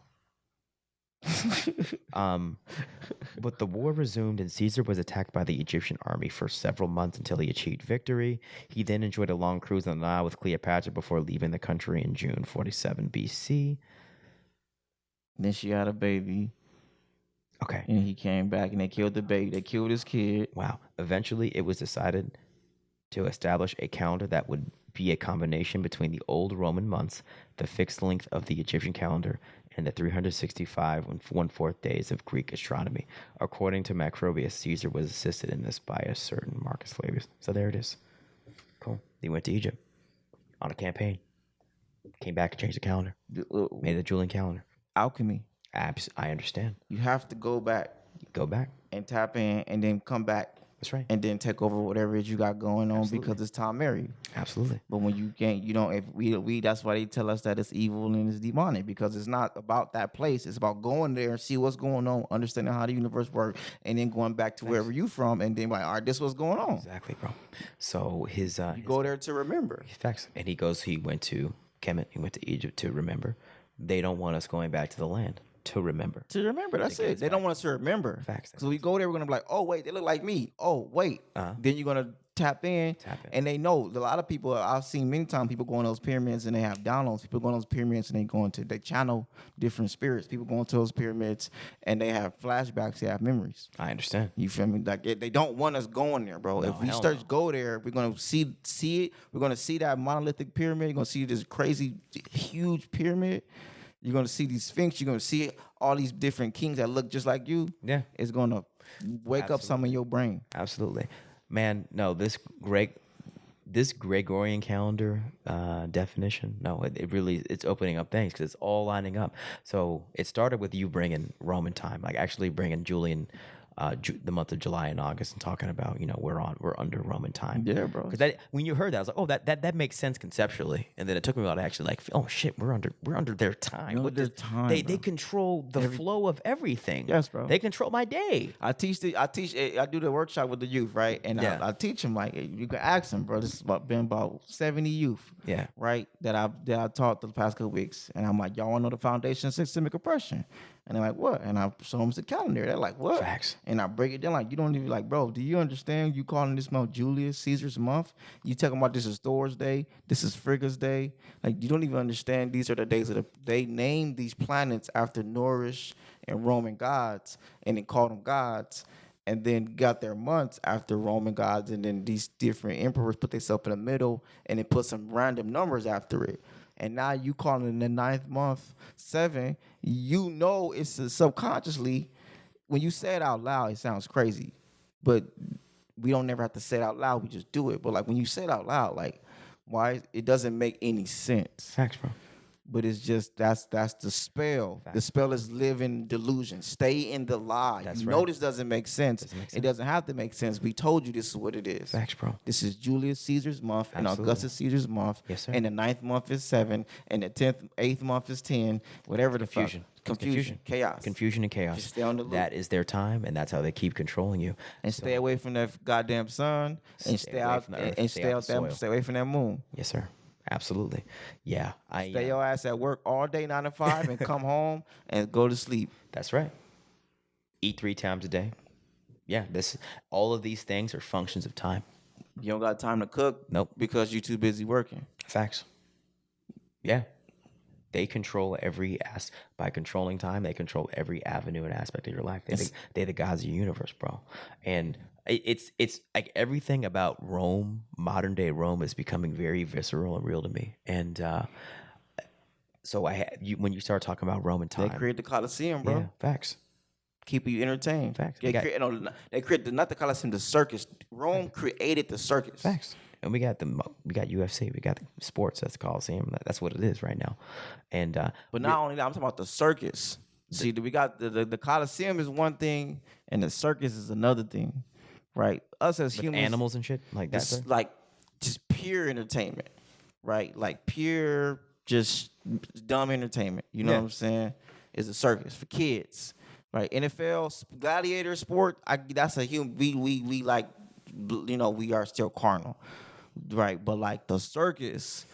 But the war resumed, and Caesar was attacked by the Egyptian army for several months until he achieved victory. He then enjoyed a long cruise on the Nile with Cleopatra before leaving the country in June 47 BC. Then she had a baby. Okay. And he came back, and they killed the baby. They killed his kid. Wow. Eventually, it was decided to establish a calendar that would be a combination between the old Roman months, the fixed length of the Egyptian calendar, and the 365 and 1/4 days of Greek astronomy. According to Macrobius, Caesar was assisted in this by a certain Marcus Flavius. So there it is. Cool. He went to Egypt on a campaign. Came back and changed the calendar. Made the Julian calendar. Alchemy. I understand. You have to go back. Go back. And tap in and then come back. That's right. And then take over whatever it is you got going on. Absolutely. Because it's Tom Mary. Absolutely. But when you can't, you don't, if we that's why they tell us that it's evil and it's demonic, because it's not about that place. It's about going there and see what's going on, understanding how the universe works, and then going back to wherever you from, and then like, all right, this what's going on. Exactly, bro. So his go there to remember. Facts. And he went to Kemet, he went to Egypt to remember. They don't want us going back to the land to remember. To remember, that's it. They don't want us to remember. Facts. So we go there, we're gonna be like, oh wait, they look like me. Oh wait. Then you're gonna tap in, and they know. A lot of people, I've seen many times people go on those pyramids and they have downloads. People go on those pyramids and they channel different spirits. People go into those pyramids and they have flashbacks. They have memories. I understand. You feel me? Like they don't want us going there, bro. No, if we start to go there, we're gonna see it. We're gonna see that monolithic pyramid. You're gonna see this crazy, huge pyramid. You're going to see these sphinx. You're going to see all these different kings that look just like you. Yeah. It's going to wake up some in your brain. Absolutely. Man, no, this Gregorian calendar definition, no, it's opening up things because it's all lining up. So it started with you bringing Roman time, like actually bringing Julian, the month of July and August, and talking about, we're under Roman time. Yeah, bro. Because when you heard that, I was like, oh, that makes sense conceptually, and then it took me a while to actually like, oh shit, we're under their time. They control the flow of everything. Yes, bro. They control my day. I do the workshop with the youth, right? And I teach them, like, you can ask them, bro. This is been about 70 youth, right? That I taught the past couple weeks, and I'm like, y'all want to know the foundation of systemic oppression? And they're like, what? And I show them the calendar. They're like, what? Facts. And I break it down like, you don't even like, bro, do you understand you calling this month Julius Caesar's month? You talking about this is Thor's day, this is Frigga's day. Like, you don't even understand these are the days of they named these planets after Norse and Roman gods and then called them gods, and then got their months after Roman gods, and then these different emperors put themselves in the middle and then put some random numbers after it. And now you calling it the 9th month 7, it's subconsciously, when you say it out loud, it sounds crazy. But we don't never have to say it out loud, we just do it. But like when you say it out loud, like, why it doesn't make any sense. Facts, bro. But it's just that's the spell. Facts. The spell is live in delusion. Stay in the lie. That's right. Know this doesn't make sense. It doesn't have to make sense. We told you this is what it is. Facts, bro. This is Julius Caesar's month. Absolutely. And Augustus Caesar's month. Yes, sir. And the 9th month is 7. And the 8th month is 10. Whatever the fuck. Confusion. Chaos. Confusion and chaos. Just stay on the loop. That is their time, and that's how they keep controlling you. And stay away from that goddamn sun. And stay away from that moon. Yes, sir. Absolutely. Yeah. Stay your ass at work all day, 9 to 5, and come home and go to sleep. That's right. Eat 3 times a day. Yeah. All of these things are functions of time. You don't got time to cook. Nope. Because you're too busy working. Facts. Yeah. They control by controlling time, they control every avenue and aspect of your life. They're the gods of your universe, bro. And it's like everything about Rome, modern day Rome, is becoming very visceral and real to me. And so when you start talking about Roman time, they created the Colosseum, bro. Yeah, facts. Keep you entertained. Facts. They created not the Colosseum, the circus. Rome created the circus. Facts. And we got UFC, we got the sports. That's the Coliseum. That's what it is right now. And but not only that, I'm talking about the circus. See, we got the Coliseum is one thing, and the circus is another thing, right? Us as humans, animals and shit like that. Like just pure entertainment, right? Like pure, just dumb entertainment. You know Yeah. what I'm saying? It's a circus for kids, right? NFL gladiator sport. That's a human. We like, we are still carnal, right? But like the circus,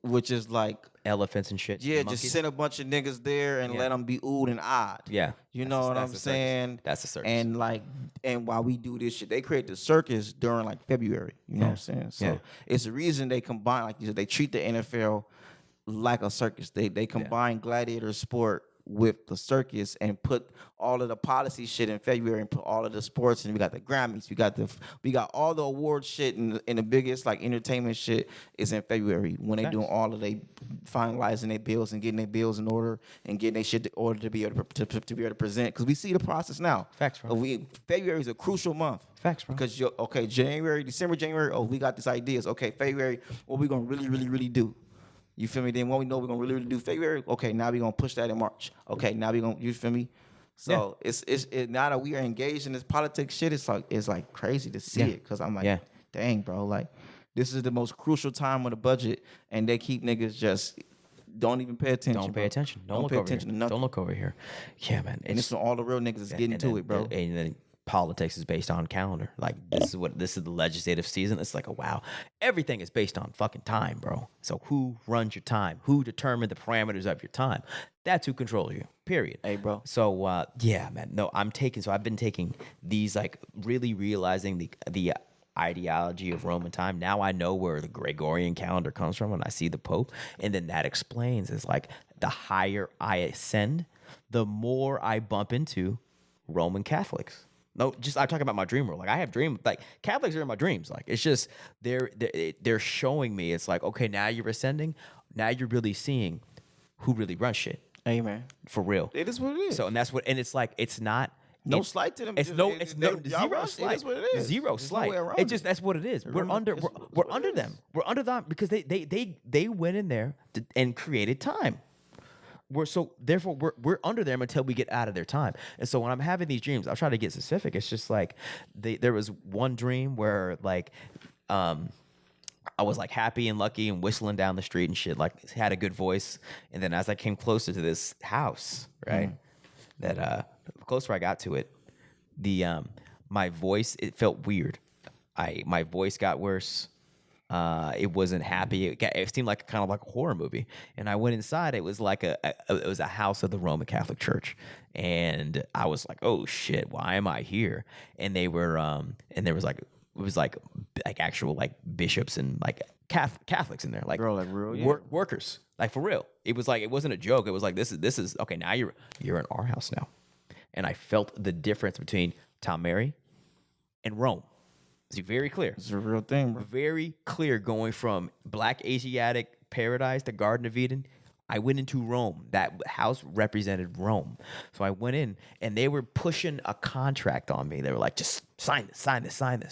which is like, Elephants and shit. yeah, And just monkeys. send a bunch of niggas there and Yeah. let them be oohed and odd. Yeah. You That's know a- what that's I'm a circus. saying? That's a circus. And like, and while we do this shit, they create the circus during like February. You know what I'm saying? So Yeah. it's the reason they combine, like you said, they treat the NFL like a circus. They combine gladiator sport with the circus and put all of the policy shit in February and put all of the sports, and we got the Grammys, we got all the award shit, and the biggest like entertainment shit is in February when they Facts. doing all of they finalizing their bills and getting their bills in order and getting their shit in order to be able to be able to present, because we see the process now. Facts, bro. February is a crucial month. Facts, bro. Because January, December, January, we got these ideas. Okay, February, what we gonna really do? You feel me? Then when we know we're gonna really do February, okay, now we're gonna push that in March. Okay, now we're gonna, you feel me? So it's now that we are engaged in this politics shit, it's like crazy to see it, because I'm like, dang, bro, like this is the most crucial time of the budget, and they keep niggas just don't even pay attention. Don't pay attention. Don't look pay over attention here. to nothing. Don't look over here. Yeah, man. And it's when all the real niggas is getting to it, bro. And then politics is based on calendar. Like this is the legislative season. It's like, oh wow, everything is based on fucking time, bro. So who runs your time? Who determined the parameters of your time? That's who controls you. Period. Hey, bro. So yeah, man. No, I've been taking these, like really realizing the ideology of Roman time. Now I know where the Gregorian calendar comes from when I see the Pope, and then that explains is like the higher I ascend, the more I bump into Roman Catholics. No, just I'm talking about my dream world. Like I have dream, like Catholics are in my dreams. Like it's just they're showing me. It's like, okay, now you're ascending. Now you're really seeing who really runs shit. Amen. For real. It is what it is. So, and that's what, and it's like, it's not. No slight to them. It's Just- no, it- it's it- no y'all zero right. It slight. is what it is. Zero There's no slight. way around It it. just that's what it is. We're It's under what we're it under is. them. We're under them because they went in there and created time. We're under them until we get out of their time. And so when I'm having these dreams, I'll try to get specific. It's just like there was one dream where like I was like happy and lucky and whistling down the street and shit, like had a good voice. And then as I came closer to this house, right, that the closer I got to it, my voice, it felt weird. My voice got worse. It wasn't happy. It seemed like kind of like a horror movie. And I went inside. It was like it was a house of the Roman Catholic Church, and I was like, oh shit, why am I here? And they were and there was like it was like actual like bishops and like Catholics in there, like Bro, like real, yeah. workers, like for real. It was like, it wasn't a joke. It was like this is okay. Now you're in our house now, and I felt the difference between Tom Mary and Rome. It's very clear. It's a real thing, bro. Very clear going from Black Asiatic paradise to Garden of Eden. I went into Rome. That house represented Rome. So I went in and they were pushing a contract on me. They were like, just sign this. And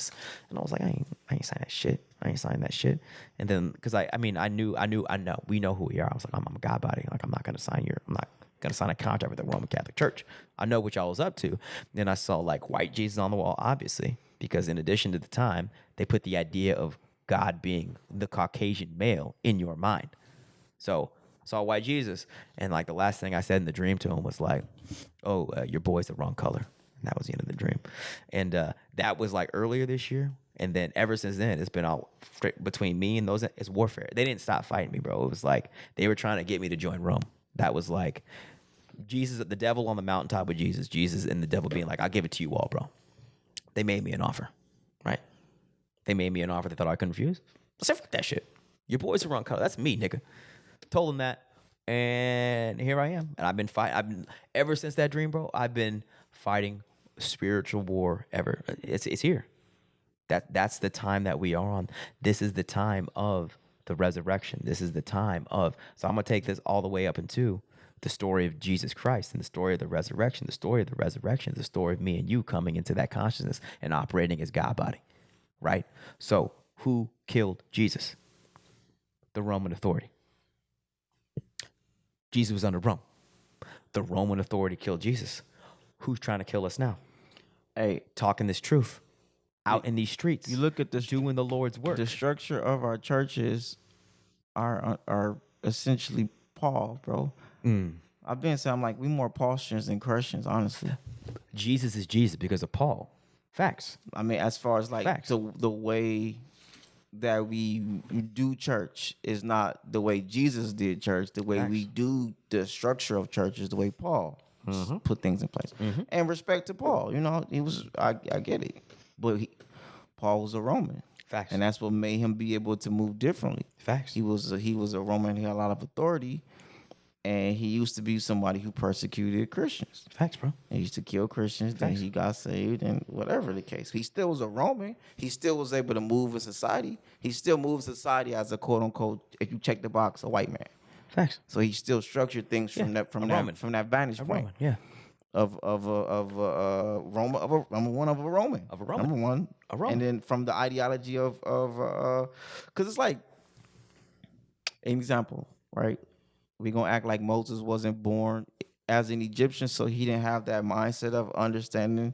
I was like, I ain't sign that shit. I ain't signing that shit. And then, because I know, we know who we are. I was like, I'm a God body. Like, I'm not going to sign a contract with the Roman Catholic Church. I know what y'all was up to. Then I saw like white Jesus on the wall, obviously, because in addition to the time, they put the idea of God being the Caucasian male in your mind. So I saw white Jesus, and like the last thing I said in the dream to him was like, oh, your boy's the wrong color. And that was the end of the dream. And that was like earlier this year. And then ever since then, it's been all between me and those, it's warfare. They didn't stop fighting me, bro. It was like they were trying to get me to join Rome. That was like Jesus, the devil on the mountaintop with Jesus and the devil being like, I'll give it to you all, bro. They made me an offer, right? They made me an offer they thought I couldn't refuse. I said, fuck that shit. Your boy's the wrong color. That's me, nigga. Told them that, and here I am. And I've been fighting. Ever since that dream, bro, I've been fighting spiritual war ever. It's here. That's the time that we are on. This is the time of the resurrection. This is the time of. So I'm gonna take this all the way up into the story of Jesus Christ and the story of the resurrection. The story of the resurrection is the story of me and you coming into that consciousness and operating as God body, right? So who killed Jesus? The Roman authority. Jesus was under Rome. The Roman authority killed Jesus. Who's trying to kill us now? Hey, Talking this truth out in these streets. you look at this, doing the Lord's work. the structure of our churches are essentially Paul, bro. I've been saying I'm like we more Paulians than Christians, honestly. Jesus is Jesus because of Paul. Facts. I mean, as far as like Facts. the way that we do church is not the way Jesus did church. The way we do the structure of church is the way Paul put things in place. And respect to Paul, you know, he was I get it, but Paul was a Roman. Facts. And that's what made him be able to move differently. Facts. He was a Roman. He had a lot of authority, and he used to be somebody who persecuted Christians. Facts, bro. He used to kill Christians. Then he got saved, and whatever the case, he still was a Roman. He still was able to move in society. He still moves society as a quote unquote, if you check the box, a white man. Facts. So he still structured things from that vantage point. Roman, yeah. Of a Roman of a Roman. Number one. A Roman. And then from the ideology of because it's like an example, right? We're gonna act like Moses wasn't born as an Egyptian, so he didn't have that mindset of understanding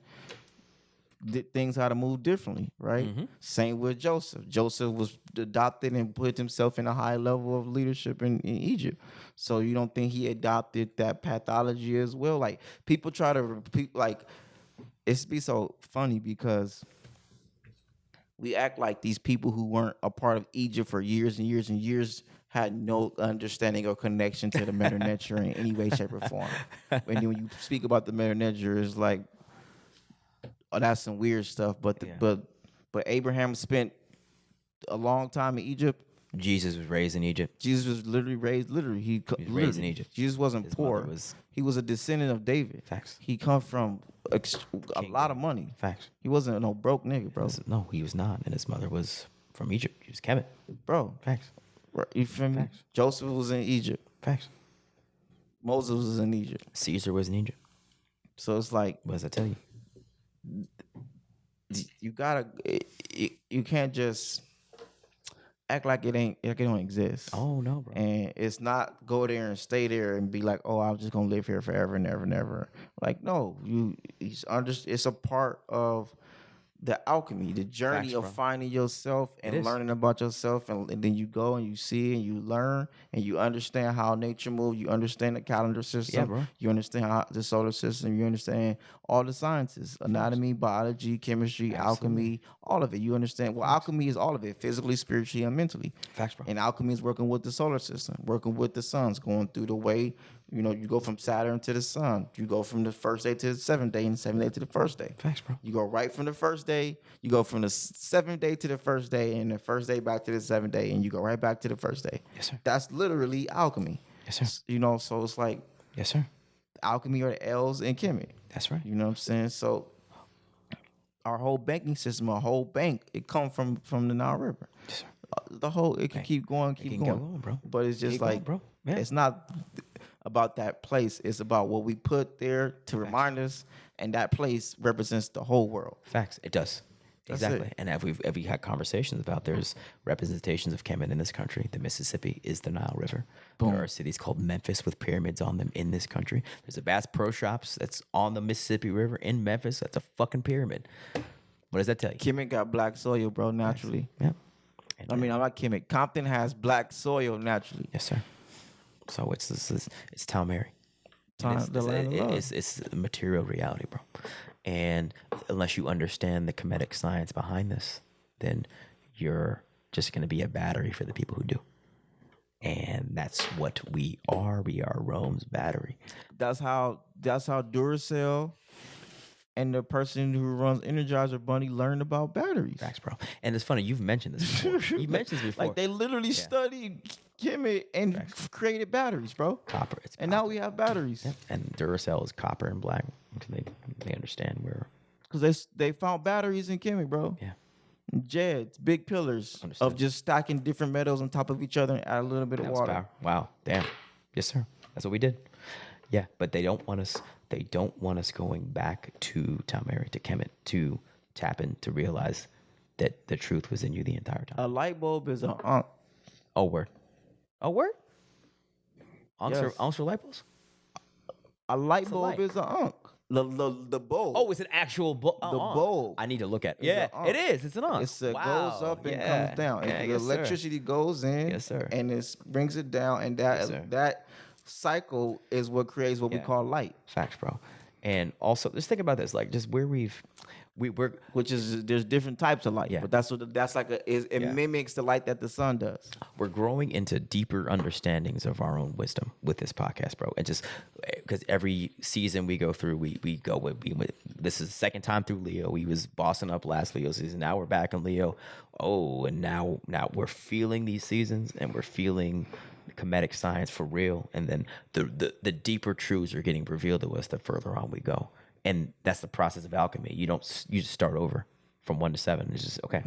things how to move differently, right? Same with Joseph. Joseph was adopted and put himself in a high level of leadership in Egypt. So you don't think he adopted that pathology as well? Like people try to repeat, like it's be so funny because we act like these people who weren't a part of Egypt for years and years and years had no understanding or connection to the Meta Nature in any way, shape, or form. And then when you speak about the Meta Nature, it's like, oh, that's some weird stuff. But Abraham spent a long time in Egypt. Jesus was raised in Egypt. Jesus was literally raised. He was raised in Egypt. Jesus wasn't His poor. mother was- He was a descendant of David. Facts. He come from a lot of money. Facts. He wasn't no broke nigga, bro. No, he was not. And his mother was from Egypt. He was Kemet. Bro, Facts. you feel me? Facts. Joseph was in Egypt. Facts. Moses was in Egypt. Caesar was in Egypt. So it's like, What does that tell you? you gotta, you can't just act like it don't exist. Oh, no, bro. And it's not go there and stay there and be like, oh, I'm just gonna live here forever and ever and ever. Like, no, it's a part of the alchemy, the journey Facts, of bro. finding yourself and It is. learning about yourself, and then you go and you see and you learn and you understand how nature moves. You understand the calendar system. Yeah, bro. You understand how the solar system. You understand all the sciences: anatomy, biology, chemistry, alchemy, all of it. You understand. Well, alchemy is all of it: physically, spiritually, and mentally. Facts, bro. And alchemy is working with the solar system, working with the suns, going through the way. You know, you go from Saturn to the sun. You go from the first day to the seventh day, and the seventh day to the first day. Facts, bro. You go right from the first day. You go from the seventh day to the first day, and the first day back to the seventh day, and you go right back to the first day. Yes, sir. That's literally alchemy. Yes, sir. You know, so it's like Yes, sir. alchemy or the L's in chemi. That's right. You know what I'm saying? So our whole banking system, our whole bank, it come from the Nile River. Yes, sir. The whole it can keep going, keep can going, go on, bro. But it's just Keep like, going, bro. Yeah. It's not about that place. It's about what we put there to remind us, and that place represents the whole world. Facts. It does. That's Exactly. it. And if we had conversations about there's representations of Kemet in this country. The Mississippi is the Nile River. Boom. There are cities called Memphis with pyramids on them in this country. There's a Bass Pro Shops that's on the Mississippi River in Memphis. That's a fucking pyramid. What does that tell you? Kemet got black soil, bro, naturally. Yeah. I mean, I'm not Kemet. Compton has black soil naturally. Yes, sir. So it's Town Mary. The land of love. It's a material reality, bro. And unless you understand the Kemetic science behind this, then you're just going to be a battery for the people who do. And that's what we are. We are Rome's battery. That's how Duracell and the person who runs Energizer Bunny learned about batteries. Facts, bro. And it's funny, you've mentioned this before. You've mentioned this before. Like they literally studied Kemet and created batteries, bro. Copper. And now we have batteries. Yep. And Duracell is copper and black. They understand where. Because they found batteries in Kemet, bro. Yeah. Jeds, big pillars of just stacking different metals on top of each other and add a little bit of That was water. power. Wow. Damn. Yes, sir. That's what we did. Yeah, but they don't want us. They don't want us going back to Town Mary, to Kemet, to tap in, to realize that the truth was in you the entire time. A light bulb is a Oh, word. Oh, word? Yes. Onks for light bulbs? A light a bulb light. is an unk. The bowl. Oh, it's an actual bowl. The bowl. I need to look at it. It's Yeah, a it is. It's an ankh. It goes up and comes down. Yeah, The yes, sir. electricity goes in, Yes, sir. and it brings it down, and sir. that cycle is what creates what we Yeah. call light. Facts, bro. And also, just think about this, like just where we're Which is there's different types of light, Yeah. but that's like it mimics the light that the sun does. we're growing into deeper understandings of our own wisdom with this podcast, bro. And just because every season we go through, we go with this is the second time through Leo. We was bossing up last Leo season. Now we're back in Leo. Oh, and now we're feeling these seasons, and we're feeling comedic science for real. And then the deeper truths are getting revealed to us the further on we go. And that's the process of alchemy. You just start over from 1 to 7. It's just okay.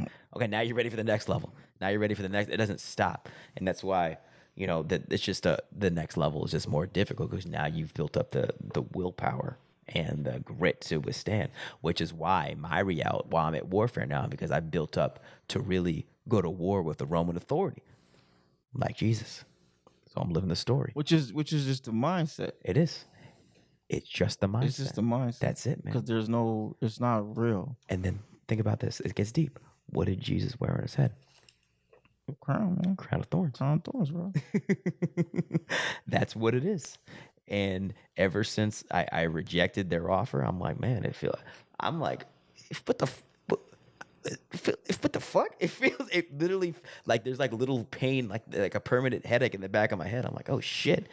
Now you're ready for the next level. Now you're ready for the next. It doesn't stop, and that's why that it's just the next level is just more difficult because now you've built up the willpower and the grit to withstand. Which is why my reality, while I'm at warfare now, because I've built up to really go to war with the Roman authority, like Jesus. So I'm living the story. Which is just the mindset. It is. It's just the mindset. It's just the mindset. That's it, man. Because it's not real. And then think about this. It gets deep. What did Jesus wear on his head? Crown, man. Crown of thorns. Crown of thorns, bro. That's what it is. And ever since I rejected their offer, I'm like, man, what the fuck? It literally, like there's like little pain, like a permanent headache in the back of my head. I'm like, oh shit,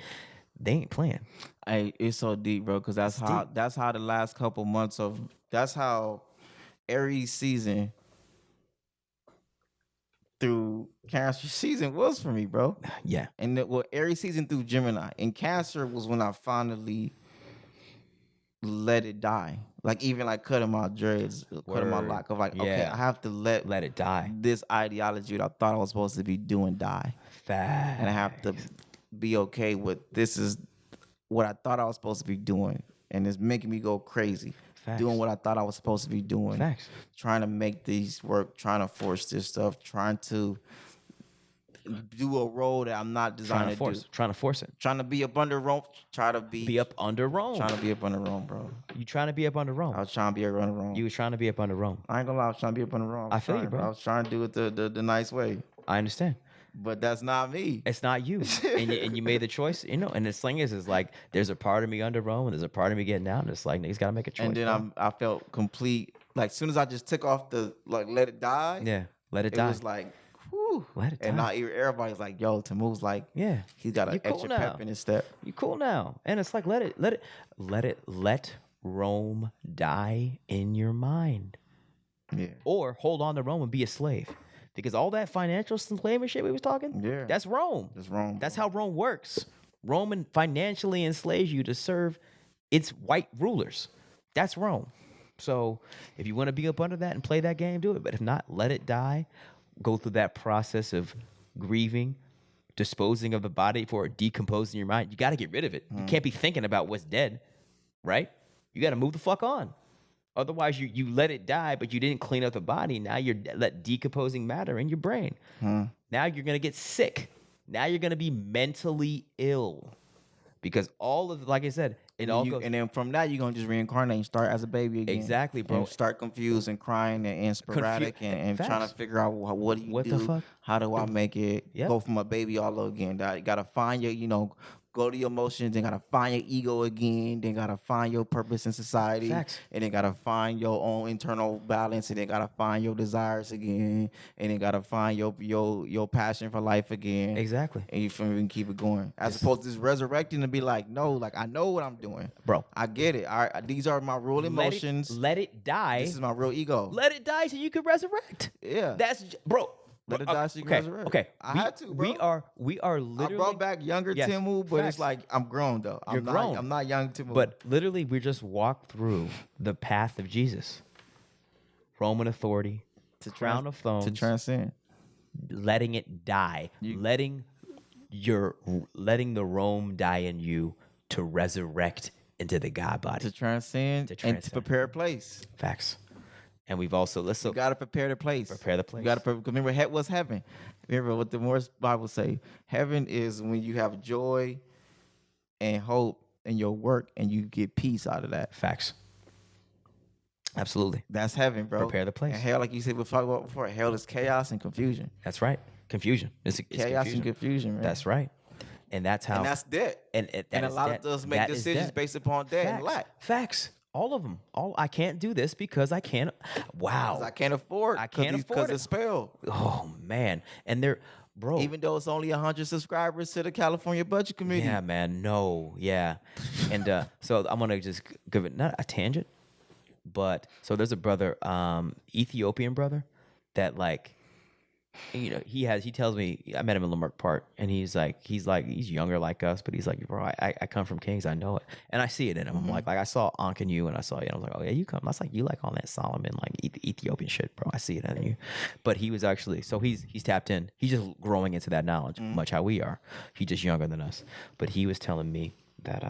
they ain't playing. It's so deep, bro, because that's how the last couple months that's how Aries season through Cancer season was for me, bro. Yeah. And Aries season through Gemini. And Cancer was when I finally let it die. Like even like cutting my dreads, cutting my lock. Of like, okay, I have to let it die. This ideology that I thought I was supposed to be doing die. Facts. And I have to be okay with this is what I thought I was supposed to be doing. And it's making me go crazy. Facts. Doing what I thought I was supposed to be doing. Facts. Trying to make these work, trying to force this stuff, trying to do a role that I'm not designed to do. Trying to force it. Trying to be up under Rome. Try to be up under Rome. Trying to be up under Rome, bro. You trying to be up under Rome? I was trying to be up under Rome. You was trying to be up under Rome. I ain't gonna lie, I was trying to be up under Rome. I feel you, bro. I was trying to do it the nice way. I understand. But that's not me. It's not you. and you made the choice, and the thing is like there's a part of me under Rome and there's a part of me getting out, and it's like niggas gotta make a choice. And then I felt complete, like as soon as I just took off the let it die. Yeah, let it die. It was like, whew. Let it die. And now everybody's like, yo, Temu's like, yeah, he's got an extra pep in his step. You cool now. And it's like let Rome die in your mind. Yeah. Or hold on to Rome and be a slave. Because all that financial enslavement shit we was talking, that's Rome. That's Rome. That's how Rome works. Rome financially enslaves you to serve its white rulers. That's Rome. So if you want to be up under that and play that game, do it. But if not, let it die. Go through that process of grieving, disposing of the body for decomposing your mind. You got to get rid of it. You can't be thinking about what's dead, right? You got to move the fuck on. Otherwise, you let it die, but you didn't clean up the body. Now you're let decomposing matter in your brain. Now you're going to get sick. Now you're going to be mentally ill. Because all of, like I said, it all goes. And then from that, you're going to just reincarnate and start as a baby again. Exactly, bro. And start confused and crying and sporadic and trying to figure out what do you do? The fuck? How do I make it Yep. go from a baby all over again? You got to find your, go to your emotions, then gotta find your ego again, then gotta find your purpose in society. Facts. And then gotta find your own internal balance, and then gotta find your desires again, and then gotta find your passion for life again. Exactly. And you can keep it going. As opposed to just resurrecting and be like, no, like I know what I'm doing. Bro. I get it. These are my real emotions. Let it die. This is my real ego. Let it die so you can resurrect. Yeah. Bro. Let it die so you can resurrect. Okay. I had to, bro. We are literally. I brought back younger Temu, but it's like I'm grown though. You're grown. I'm not young Temu. But literally, we just walked through the path of Jesus. Roman authority, crown of thorns, to transcend, letting it die, letting the Rome die in you to resurrect into the God body, to transcend, and to prepare a place. Facts. And we've also you gotta prepare the place. Prepare the place. You gotta remember what's heaven. Remember what the Morse Bible say. Heaven is when you have joy and hope in your work, and you get peace out of that. Facts. Absolutely. That's heaven, bro. Prepare the place. And hell, like you said, we talked about before, hell is chaos and confusion. That's right. Confusion. It's Chaos confusion. and confusion, man. That's right. And that's how. And that's debt. And a lot of us make decisions based upon debt and lack. Facts. All of them. I can't do this because I can't. Wow. Because I can't afford. I can't afford because it. it's spelled. Oh man. And they're, bro. Even though it's only 100 subscribers to the California Budget Committee. Yeah, man. No. Yeah. And so I'm gonna just give it not a tangent, but so there's a brother, Ethiopian brother, that like, you know, he tells me, I met him in Leimert Park, and he's younger like us, but he's like, bro, I come from Kings, I know it, and I see it in him. I'm like I saw Ankh in you, and I saw you, and I was like, oh yeah, you come. That's like you like all that Solomon like Ethiopian shit, bro. I see it in you. But he was actually, so he's tapped in. He's just growing into that knowledge, much how we are. He's just younger than us, but he was telling me that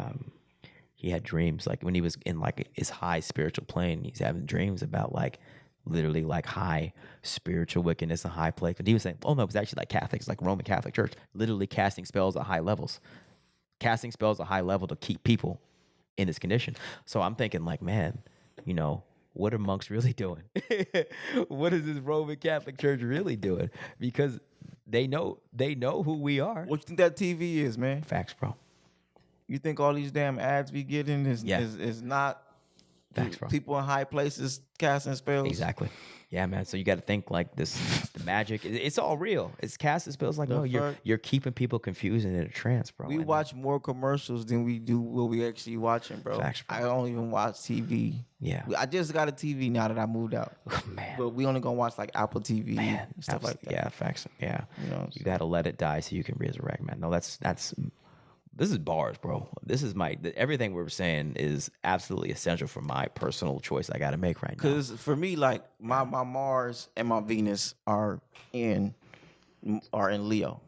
he had dreams like when he was in like his high spiritual plane. He's having dreams about like literally like high spiritual wickedness and high place. And he was saying, oh no, it was actually like Catholics, like Roman Catholic Church, literally casting spells at high levels, casting spells at high level to keep people in this condition. So I'm thinking like, man, you know, what are monks really doing? What is this Roman Catholic Church really doing? Because they know who we are. What you think that TV is, man? Facts, bro. You think all these damn ads we getting is not Facts, bro. people in high places casting spells? Exactly. Yeah, man. So you got to think like this, the magic, it's all real. It's casting spells. Like, no, you're keeping people confused and in a trance, bro. We watch more commercials than we do what we actually watching, bro. Facts, bro. I don't even watch TV. Yeah. I just got a TV now that I moved out. Oh, man. But we only gonna watch like Apple TV and stuff like that. Yeah, facts. Yeah. You know, You got to let it die so you can resurrect, man. No, that's this is bars, bro. This is everything we're saying is absolutely essential for my personal choice I got to make right now. Because for me, like my Mars and my Venus are in Leo.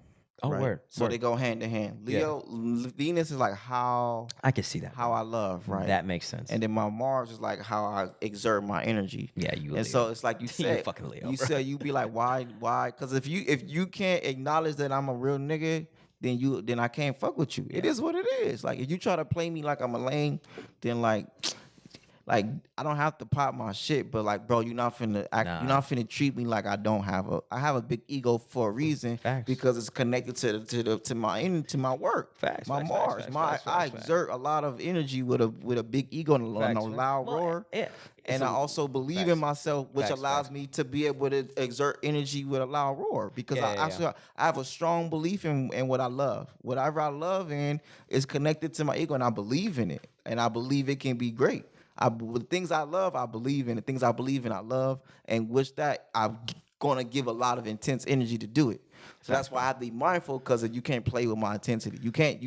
Oh, right? word. So they go hand in hand. Leo, Venus is like how I can see that. how I love, right? That makes sense. And then my Mars is like how I exert my energy. Yeah, you. And so it's like you said, fucking Leo, you bro. said you be like, why? Because if you can't acknowledge that I'm a real nigga, then I can't fuck with you. It is what it is. Like if you try to play me like I'm a lame, then like I don't have to pop my shit, but like, bro, you're not finna treat me like I have a big ego for a reason. Facts. Because it's connected to my work. Facts, my facts, Mars. facts, I exert a lot of energy with a big ego and a loud roar. Yeah. And I also believe in myself, which allows me to be able to exert energy with a loud roar because I have a strong belief in what I love. Whatever I love in is connected to my ego, and I believe in it, and I believe it can be great. The things I love, I believe in. The things I believe in, I love, and wish that I'm gonna give a lot of intense energy to do it. So that's why I have to be mindful because you can't play with my intensity. You can't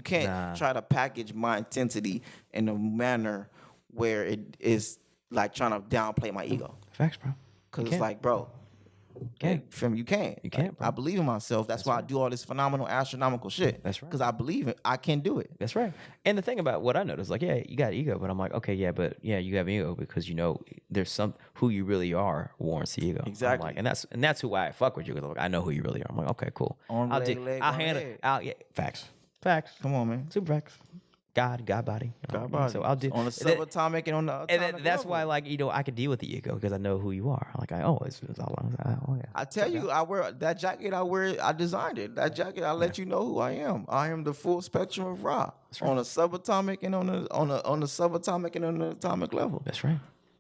try to package my intensity in a manner where it is like trying to downplay my ego. Facts, bro. Because it's like, bro, you can't. You can't, bro. I believe in myself. That's why I do all this phenomenal astronomical shit. That's right. Because I believe it. I can do it. That's right. And the thing about what I noticed, like, yeah, you got ego, but I'm like, okay, yeah, but yeah, you have ego because you know there's who you really are warrants the ego. Exactly. Like, and that's who I fuck with you because I know who you really are. I'm like, okay, cool. I'll handle it. Facts. Come on, man. Super facts. God body. God body. So I'll do on the subatomic and on the atomic and that's level. why, like, you know, I can deal with the ego because I know who you are. Like, it's all, oh yeah. I tell you, I wear that jacket. I designed it. That jacket, I let you know who I am. I am the full spectrum of Ra on a subatomic and on the subatomic and on the atomic level. That's right.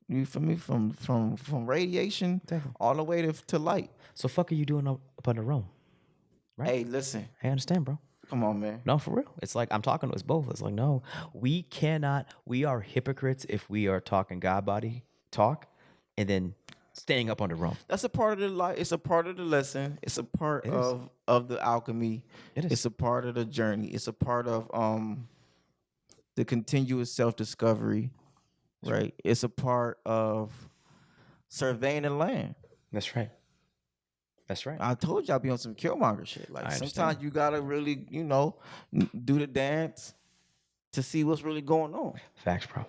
You feel me? From radiation all the way to light. So fuck are you doing up under Rome? Right? Hey, listen. I understand, bro. Come on, man. No, for real. It's like I'm talking to us both. It's like, no, we are hypocrites if we are talking God body talk and then staying up under Rome. That's a part of the life. It's a part of the lesson. It's a part of the alchemy. It's a part of the journey. It's a part of the continuous self-discovery, right? It's a part of surveying the land. That's right. That's right. I told you I'll be on some Killmonger shit. Like sometimes you gotta really, do the dance to see what's really going on. Facts, bro.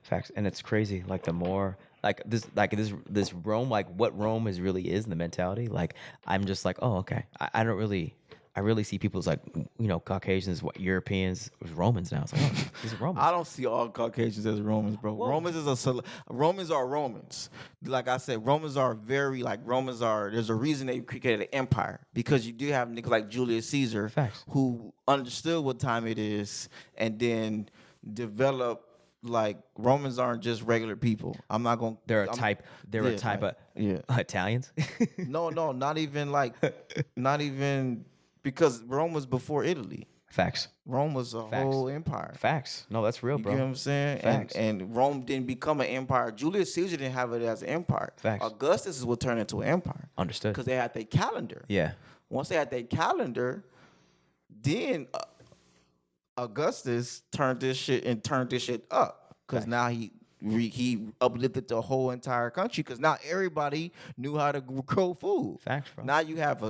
Facts. And it's crazy. Like the more this Rome, like what Rome really is in the mentality. Like I'm just like, oh, okay. I don't really I really see people as like, Caucasians, Europeans, Romans now. It's like, oh, these are Romans. I don't see all Caucasians as Romans, bro. Whoa. Romans are Romans. Like I said, Romans are there's a reason they created an empire, because you do have niggas like Julius Caesar who understood what time it is and then developed. Like, Romans aren't just regular people. I'm not gonna. They're a type of Italians. No, not even because Rome was before Italy. Facts. Rome was a whole empire. Facts. No, that's real, bro. You get what I'm saying? Facts. And Rome didn't become an empire. Julius Caesar didn't have it as an empire. Facts. Augustus is what turned into an empire. Understood. Because they had their calendar. Yeah. Once they had their calendar, then Augustus turned this shit up, because now he uplifted the whole entire country, because now everybody knew how to grow food. Facts, bro. Now you have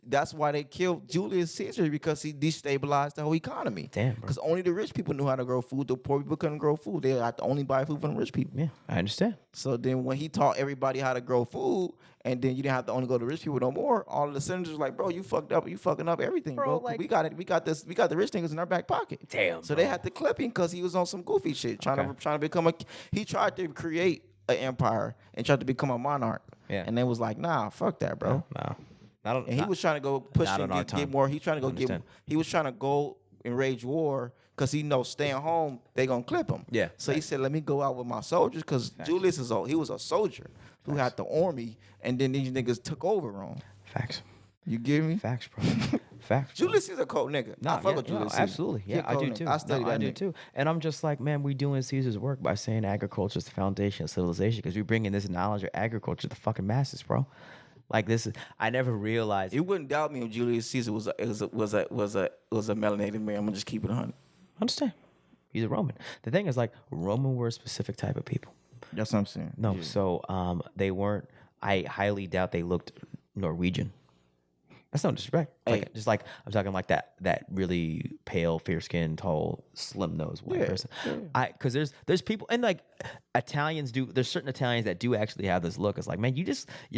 that's why they killed Julius Caesar, because he destabilized the whole economy. Damn, bro. Because only the rich people knew how to grow food. The poor people couldn't grow food. They had to only buy food from the rich people. Yeah, I understand. So then when he taught everybody how to grow food, and then you didn't have to only go to rich people no more, all of the senators were like, bro, you fucked up. You fucking up everything, bro. Like, we got it. We got this. We got the rich niggas in our back pocket. Damn. So they had to clip him because he was on some goofy shit, trying to become he tried to create an empire and tried to become a monarch. Yeah. And they was like, nah, fuck that, bro. No. He was trying to go push and get more. He trying to go he was trying to go and wage war, because he knows staying home, they gonna clip him. Yeah. So he said, let me go out with my soldiers, because Julius he was a soldier who had the army, and then these niggas took over Rome. Facts. You get me? Facts, bro. Facts. Julius is a cold nigga. I fuck with Julius Caesar. Absolutely. Yeah, I do too. I study that. I do too. And I'm just like, man, we doing Caesar's work by saying agriculture is the foundation of civilization, because we bringing this knowledge of agriculture to the fucking masses, bro. Like, this is, I never realized. You wouldn't doubt me if Julius Caesar was a melanated man. I'm gonna just keep it 100. Understand? He's a Roman. The thing is, like, Roman were a specific type of people. That's what I'm saying. No, so they weren't. I highly doubt they looked Norwegian. That's no disrespect. Just like I'm talking like that really pale, fair-skinned, tall, slim-nosed white person. Yeah. Because there's people, and like Italians do. There's certain Italians that do actually have this look. It's like, man, you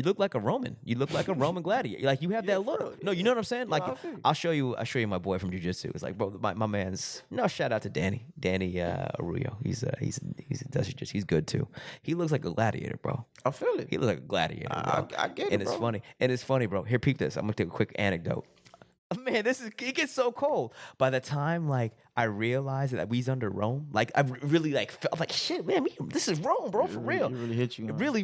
look like a Roman. You look like a Roman gladiator. Like, you have that look. No, you know what I'm saying? Like, I'll show you my boy from jiu-jitsu. It's like, bro, my man's. No, shout out to Danny Arroyo. He does jiu-jitsu. He's good too. He looks like a gladiator, bro. I feel it. He looks like a gladiator, bro. I get it, and it's bro. funny. And it's funny, bro. Here, peep this. I'm gonna take a quick anecdote. Man, it gets so cold. By the time like I realized that we's under Rome, like I really like felt like shit, man. This is Rome, bro, for real. It really hit you. It really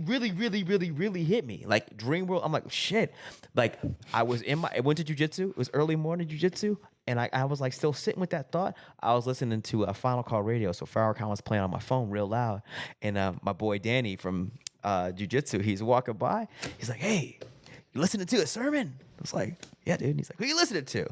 hit me. Like, dream world. I'm like, shit. Like, I went to jiu-jitsu. It was early morning jiu-jitsu, and I was like still sitting with that thought. I was listening to a Final Call radio, so Farrakhan was playing on my phone real loud, and my boy Danny from jiu-jitsu, he's walking by. He's like, hey, you listening to a sermon? I was like, yeah, dude. And he's like, who you listening to?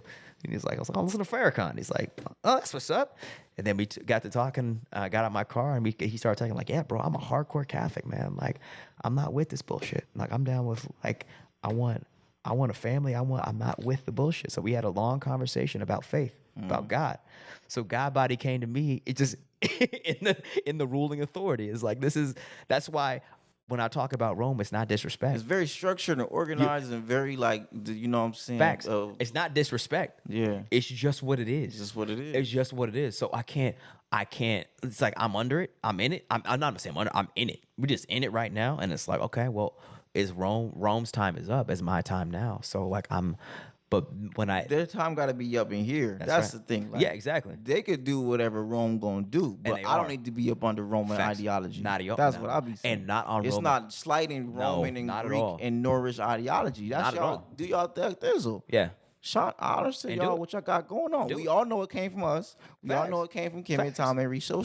And he's like, I was like, I'm listening to Farrakhan. He's like, oh, that's what's up. And then we got to talking, got out of my car, and he started talking like, yeah, bro, I'm a hardcore Catholic, man. Like, I'm not with this bullshit. Like, I'm down with, like, I want a family. I'm not with the bullshit. So we had a long conversation about faith, about God. So God body came to me. It just, in the ruling authority is like, that's why when I talk about Rome, it's not disrespect. It's very structured and organized and very like, you know what I'm saying? Facts. It's not disrespect. Yeah. It's just what it is. It's just what it is. It's just what it is. So I can't, it's like I'm under it. I'm in it. I'm not gonna say I'm under, I'm in it. We're just in it right now. And it's like, okay, well, Rome's time is up. It's my time now. So like but when their time got to be up in here. That's right. The thing. Like, yeah, exactly. They could do whatever Rome gonna do, but I don't need to be up under Roman ideology. That's what I be saying. And not on Roman. It's not slighting Roman and Greek and Norse ideology. That's y'all. Do y'all thizzle? Yeah. Sean, I understand y'all what y'all got going on. We all know it came from us. We all know it came from Kim and Tom and Reese. So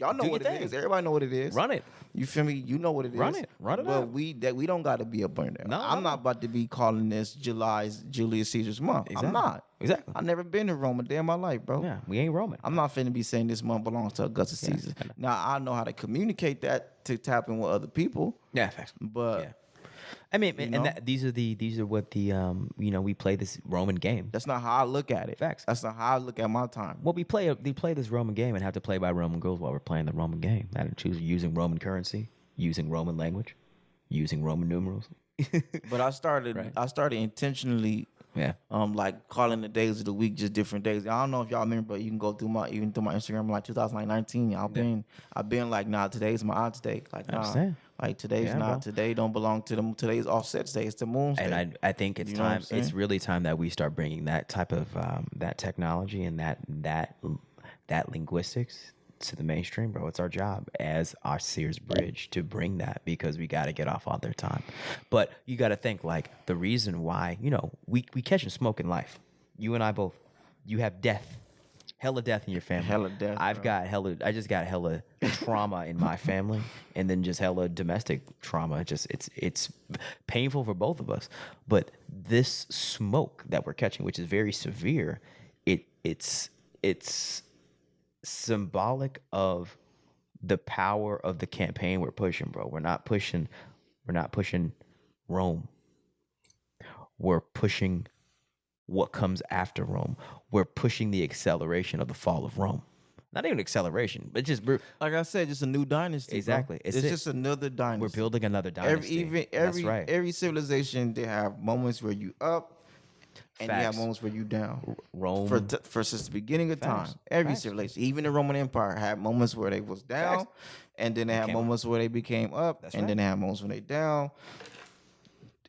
y'all know what it is. Everybody know what it is. Run it. You feel me? You know what it is. Run it. But up. we don't got to be up under there. No, I'm not about to be calling this July's Julius Caesar's month. Exactly. I'm not. Exactly. I've never been to Rome a day in my life, bro. Yeah, we ain't Roman. I'm not finna be saying this month belongs to Augustus Caesar. Now I know how to communicate that to tap in with other people. Yeah, facts. But. Yeah. I mean, these are what the we play this Roman game. That's not how I look at it. Facts. That's not how I look at my time. Well, we play this Roman game and have to play by Roman rules while we're playing the Roman game. I had to choose using Roman currency, using Roman language, using Roman numerals. But I started intentionally Yeah. Like calling the days of the week just different days. I don't know if y'all remember, but you can go through my Instagram like 2019. I've been like, nah, today's my odds day. Like, I nah, understand. like today's Yeah, not bro. today. Don't belong to them. Today's offset day. It's the moon's And day. I think it's You know what I'm time. It's saying? really time that we start bringing that type of that technology and that linguistics to the mainstream, bro. It's our job as our Sears bridge to bring that, because we got to get off all their time. But you got to think, like, the reason why, we catch and smoke in life. You and I both. You have death, hella death in your family. Hella death, bro. I just got hella trauma in my family, and then just hella domestic trauma. Just it's painful for both of us. But this smoke that we're catching, which is very severe, it's symbolic of the power of the campaign we're pushing, bro. We're not pushing Rome. We're pushing what comes after Rome. We're pushing the acceleration of the fall of Rome. Not even acceleration, but just Like I said, just a new dynasty. exactly. Bro. It's just another dynasty. We're building another dynasty. That's right. Every civilization, they have moments where you up, and you have Facts. moments where you down. Rome. For since the beginning of Facts. time, every Facts. civilization, even the Roman Empire, had moments where they was down, Facts. and then they had moments where they became up, That's and right. then they had moments when they down.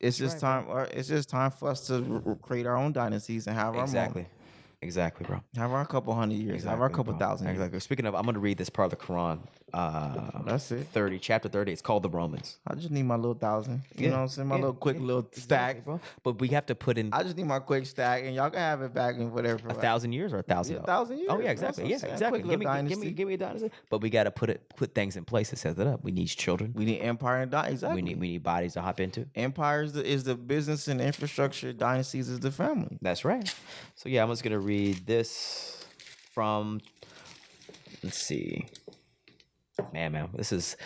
It's just time. It's just time for us to create our own dynasties and have our moment. Exactly, bro. Have our couple hundred years. Have our couple thousand years. Exactly. Speaking of, I'm going to read this part of the Quran. That's it. Chapter 30. It's called the Romans. I just need my little 1,000. You know what I'm saying? My little quick little stack. Exactly, bro. But we have to put in I just need my quick stack, and y'all can have it back in whatever. 1,000 years or 1,000. 1,000 years. Oh yeah, That's exactly. what I'm Yeah, saying. exactly. Quick Give little me a dynasty. But we got to put things in place to set it up. We need children. We need empire and dynasty. Exactly. We need bodies to hop into. Empire is the business and infrastructure. Dynasties is the family. That's right. So yeah, I'm just gonna read this from. Let's see. Man, this is.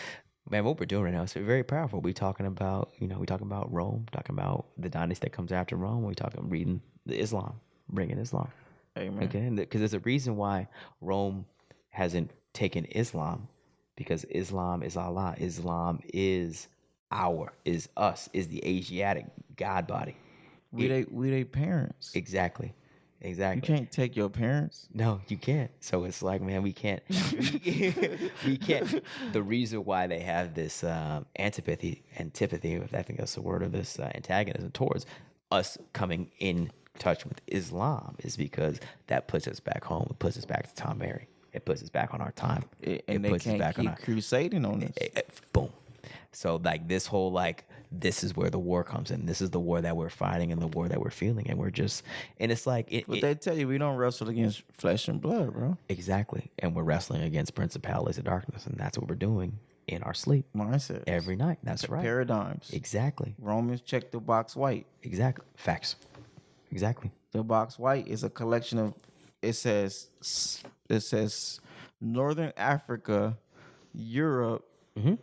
Man, what we're doing right now is very powerful. We talking about, we talking about Rome, talking about the dynasty that comes after Rome. We talking reading the Islam, bringing Islam. Amen. Okay, because there's a reason why Rome hasn't taken Islam, because Islam is Allah. Islam is us, is the Asiatic God body. We they parents. Exactly. You can't take your parents. No, you can't. So it's like, man, we can't. We can't. The reason why they have this antipathy, I think that's the word of this antagonism towards us coming in touch with Islam, is because that puts us back home. It puts us back to Tom Mary. It puts us back on our time. And they can't keep crusading on us. Boom. So like this whole this is where the war comes in. This is the war that we're fighting and the war that we're feeling, and we're just, and it's like But they tell you we don't wrestle against flesh and blood, bro. Exactly, and we're wrestling against principalities of darkness, and that's what we're doing in our sleep Mindset every night. That's right. Paradigms. Exactly. Romans check the box white. Exactly. Facts. Exactly. The box white is a collection of. It says Northern Africa, Europe. Mm-hmm.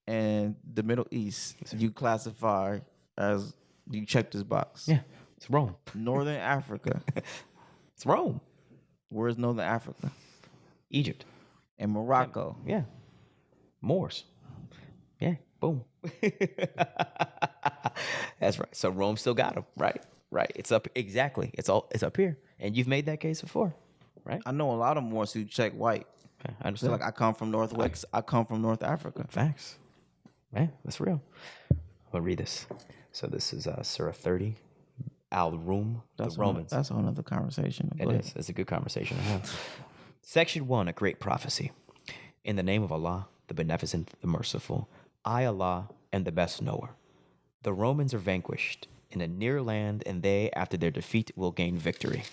And the Middle East, you classify as, you check this box. Yeah, it's Rome. Northern Africa. It's Rome. Where's Northern Africa? Egypt. And Morocco. Yeah. Moors. Yeah, boom. That's right. So Rome still got them, right? Right. It's up. Exactly. It's up here. And you've made that case before, right? I know a lot of Moors who check white. Okay, I understand. Like, I come from Northwest. I come from North Africa. Facts. Man, that's real. I'll read this. So this is Surah 30, Al-Rum, the Romans. That's a whole other conversation. It is. It's a good conversation to have. Section 1, a great prophecy. In the name of Allah, the Beneficent, the Merciful, I, Allah, am the best knower. The Romans are vanquished in a near land, and they, after their defeat, will gain victory.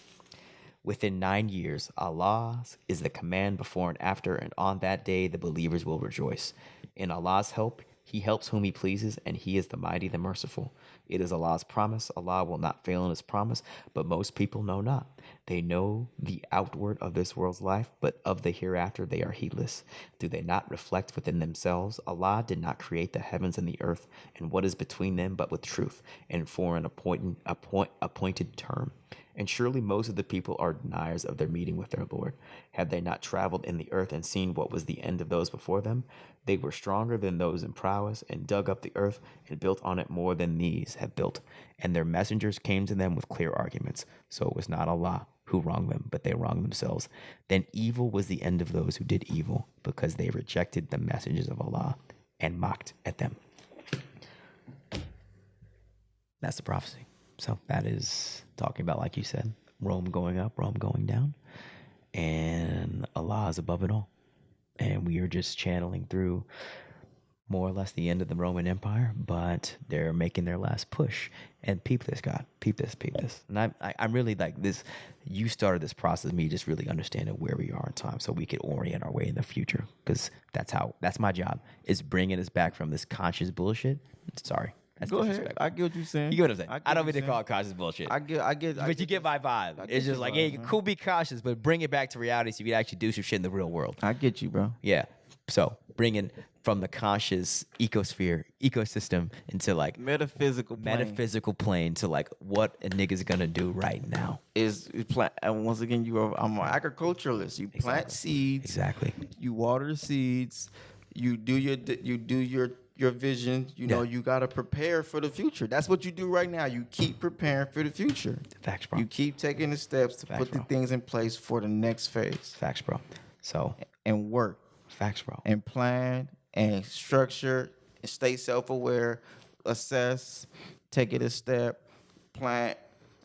Within 9 years, Allah's is the command before and after, and on that day the believers will rejoice. In Allah's help, He helps whom He pleases, and He is the mighty, the merciful. It is Allah's promise. Allah will not fail in His promise, but most people know not. They know the outward of this world's life, but of the hereafter they are heedless. Do they not reflect within themselves? Allah did not create the heavens and the earth, and what is between them but with truth, and for an appointed term. And surely most of the people are deniers of their meeting with their Lord. Had they not traveled in the earth and seen what was the end of those before them? They were stronger than those in prowess, and dug up the earth and built on it more than these. have built, and their messengers came to them with clear arguments. So it was not Allah who wronged them, but they wronged themselves. Then evil was the end of those who did evil, because they rejected the messengers of Allah and mocked at them. That's the prophecy. So that is talking about, like you said, Rome going up, Rome going down, and Allah is above it all. And we are just channeling through more or less the end of the Roman Empire, but they're making their last push. And peep this, God. Peep this, peep this. And I'm really like this. You started this process, me just really understanding where we are in time so we can orient our way in the future. Because that's my job, is bringing us back from this conscious bullshit. Sorry. That's Go ahead. I get what you're saying. You get what I'm saying? I don't mean to call it conscious bullshit. I get. But you get my vibe. It's just like, hey, cool, be cautious, but bring it back to reality so you can actually do some shit in the real world. I get you, bro. Yeah. So bringing from the conscious ecosystem into like metaphysical plane to like what a nigga's gonna do right now is plant. And once again, I'm an agriculturalist. You plant seeds. Exactly. You water seeds. You do your vision. You know, you gotta prepare for the future. That's what you do right now. You keep preparing for the future. Facts, bro. You keep taking the steps to put the things in place for the next phase. Facts, bro. So and work. Facts, bro. And plan and structure and stay self-aware, assess, take it a step, plant.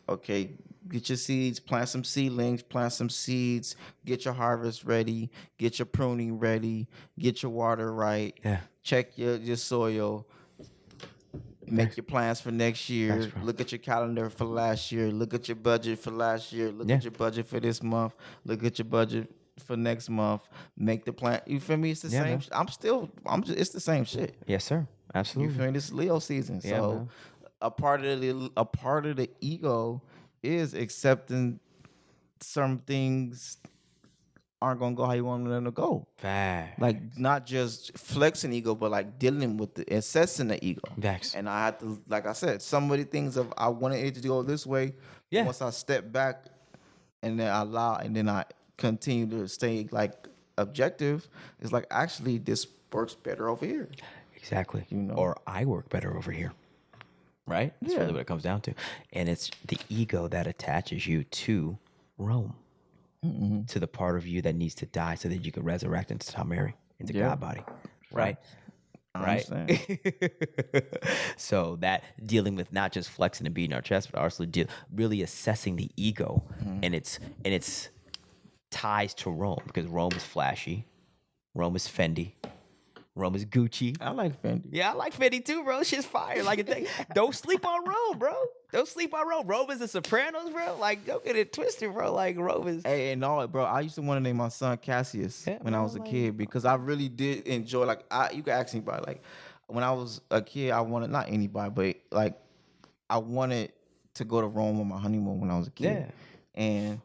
Okay, get your seeds, plant some seedlings, plant some seeds, get your harvest ready, get your pruning ready, get your water right. Yeah. Check your soil. Make your plans for next year. Thanks, look at your calendar for last year. Look at your budget for last year. Look at your budget for this month. Look at your budget for next month. Make the plan. You feel me? It's the same. It's the same shit. Yes, sir. Absolutely. You feel me? This is Leo season. Yeah, so man. a part of the ego is accepting some things aren't gonna go how you want them to go. Facts. Like not just flexing ego, but like dealing with assessing the ego. Facts. And I had to, like I said, some of the things of I wanted it to go this way. Yeah. Once I step back and then I continue to stay like objective, it's like actually this works better over here. Exactly. You know? Or I work better over here. Right? That's really what it comes down to. And it's the ego that attaches you to Rome. Mm-hmm. To the part of you that needs to die so that you can resurrect into Tamari, into God body. Right? Right? So that dealing with not just flexing and beating our chest, but also really assessing the ego and its ties to Rome, because Rome is flashy, Rome is Fendi, Rome is Gucci. I like Fendi. Yeah, I like Fendi too, bro. Shit's fire. Like, don't sleep on Rome, bro. Don't sleep on Rome. Rome is the Sopranos, bro. Like, don't get it twisted, bro. Like, Rome is. Hey, and all, bro. I used to want to name my son Cassius when I was a kid because I really did enjoy. Like, you can ask anybody. Like, when I was a kid, I wanted not anybody, but like, I wanted to go to Rome on my honeymoon when I was a kid. Yeah. And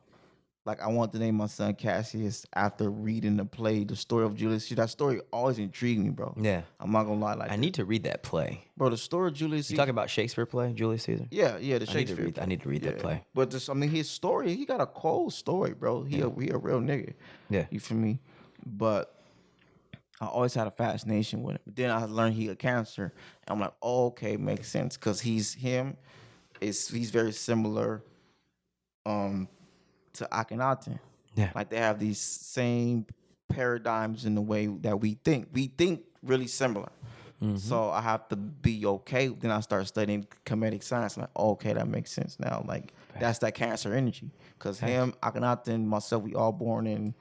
like, I wanted to name my son Cassius after reading the play, The Story of Julius Caesar. That story always intrigued me, bro. Yeah. I'm not gonna lie. Like, I need to read that play. Bro, the story of Julius Caesar. You talking about Shakespeare play, Julius Caesar? Yeah, the Shakespeare. I need to read that play. But his story, he got a cold story, bro. He a real nigga. Yeah. You feel me? But I always had a fascination with him. But then I learned he had cancer. And I'm like, oh, okay, makes sense. Because he's very similar to Akhenaten. Yeah. Like, they have these same paradigms in the way that we think. We think really similar. Mm-hmm. So I have to be okay. Then I start studying comedic science. I'm like, oh, okay, that makes sense now. Like, that's that cancer energy. Because him, Akhenaten, myself, we all born in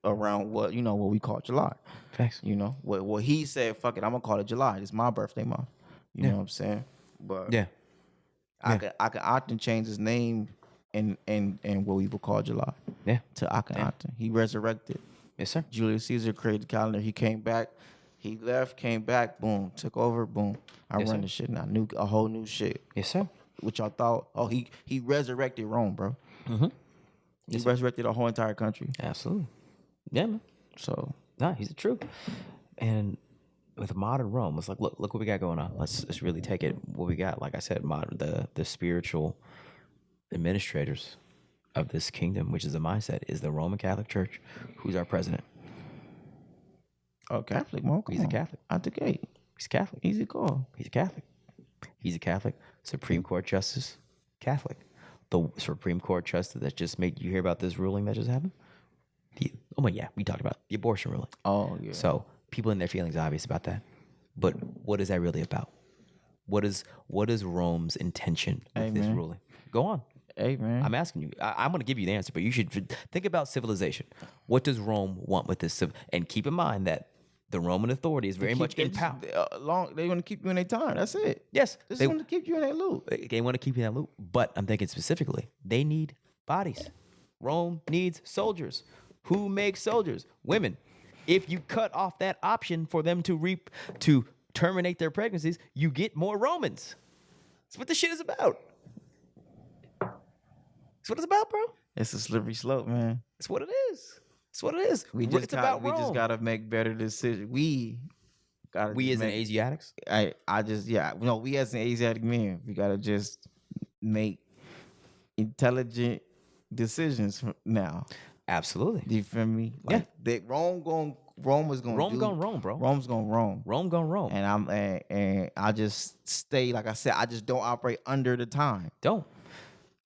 around what we call July. Thanks. You know, what he said, fuck it, I'm going to call it July. It's my birthday month. You know what I'm saying? But Akhenaten changed his name and what we would call July. Yeah. To Akhenaten. Yeah. He resurrected. Yes, sir. Julius Caesar created the calendar. He came back. He left, came back, boom, took over, boom. I run the shit now. A whole new shit. Yes, sir. Which y'all thought, he resurrected Rome, bro. Mm-hmm. He resurrected a whole entire country. Absolutely. Yeah, man. So. Nah, he's the truth. And with modern Rome, it's like, look what we got going on. Let's really take it what we got. Like I said, the spiritual administrators of this kingdom, which is the mindset, is the Roman Catholic Church. Who's our president? Oh, Catholic, man. He's a Catholic. Out the gate. He's Catholic. Easy call. He's a Catholic. He's a Catholic. Supreme Court Justice, Catholic. The Supreme Court Justice that just made you hear about this ruling that just happened? Oh my, yeah, we talked about the abortion ruling. Oh yeah. So people in their feelings obvious about that. But what is that really about? What is Rome's intention with this ruling? Go on. Hey man. I'm asking you. I'm going to give you the answer, but you should think about civilization. What does Rome want with this? And keep in mind that the Roman authority is very much in power. They want to keep you in their time. That's it. Yes, They want to keep you in their loop. They want to keep you in that loop. But I'm thinking specifically, they need bodies. Rome needs soldiers. Who makes soldiers? Women. If you cut off that option for them to terminate their pregnancies, you get more Romans. That's what this shit is about. That's what it's about, bro. It's a slippery slope, man. That's what it is. That's what it is. We just gotta make better decisions. We as an Asiatics? We as an Asiatic men, we gotta just make intelligent decisions now. Absolutely. Do you feel me? Like, Rome is gonna Rome, bro. Rome's gonna Rome. Rome gonna Rome. And I just stay, like I said, I just don't operate under the time. Don't.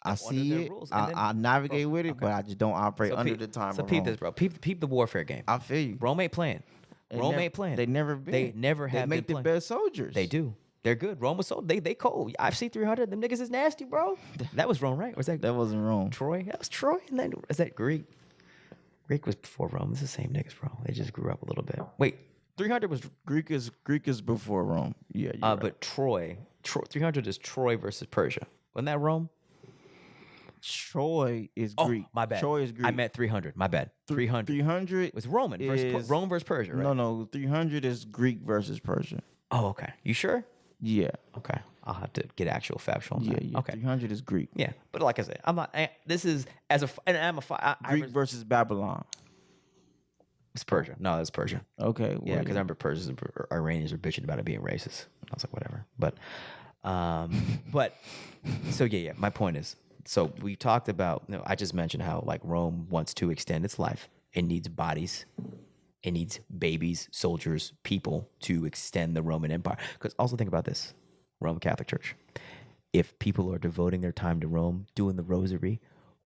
I see it. I navigate with it, but I just don't operate under the time. So peep this, bro. Peep the warfare game. I feel you. Rome ain't playing. Ain't playing. They never been. They never have. They make the best soldiers. They do. They're good. Rome was so they cold. I've seen 300. Them niggas is nasty, bro. That was Rome, right? Or was that wasn't Rome? Troy. That was Troy. And then is that Greek? Greek was before Rome. It's the same niggas, bro. They just grew up a little bit. Wait, 300 was Greek is before Rome. Yeah. Right. But Troy 300 is Troy versus Persia. Wasn't that Rome? Troy is Greek. My bad. Troy is Greek. I meant 300. My bad. 300. 300 was Roman versus Rome versus Persia, right? No. 300 is Greek versus Persia. Oh, okay. You sure? Yeah. Okay. I'll have to get actual factual. Yeah. Okay. 300 is Greek. Yeah, but like I said, I'm not. This is Greek versus Babylon. It's Persia. No, it's Persia. Okay. Yeah, because I remember Persians and Iranians were bitching about it being racist. I was like, whatever. But so yeah. My point is, so we talked about. I just mentioned how like Rome wants to extend its life. It needs bodies. It needs babies, soldiers, people to extend the Roman Empire. Because also think about this, Roman Catholic Church. If people are devoting their time to Rome, doing the rosary,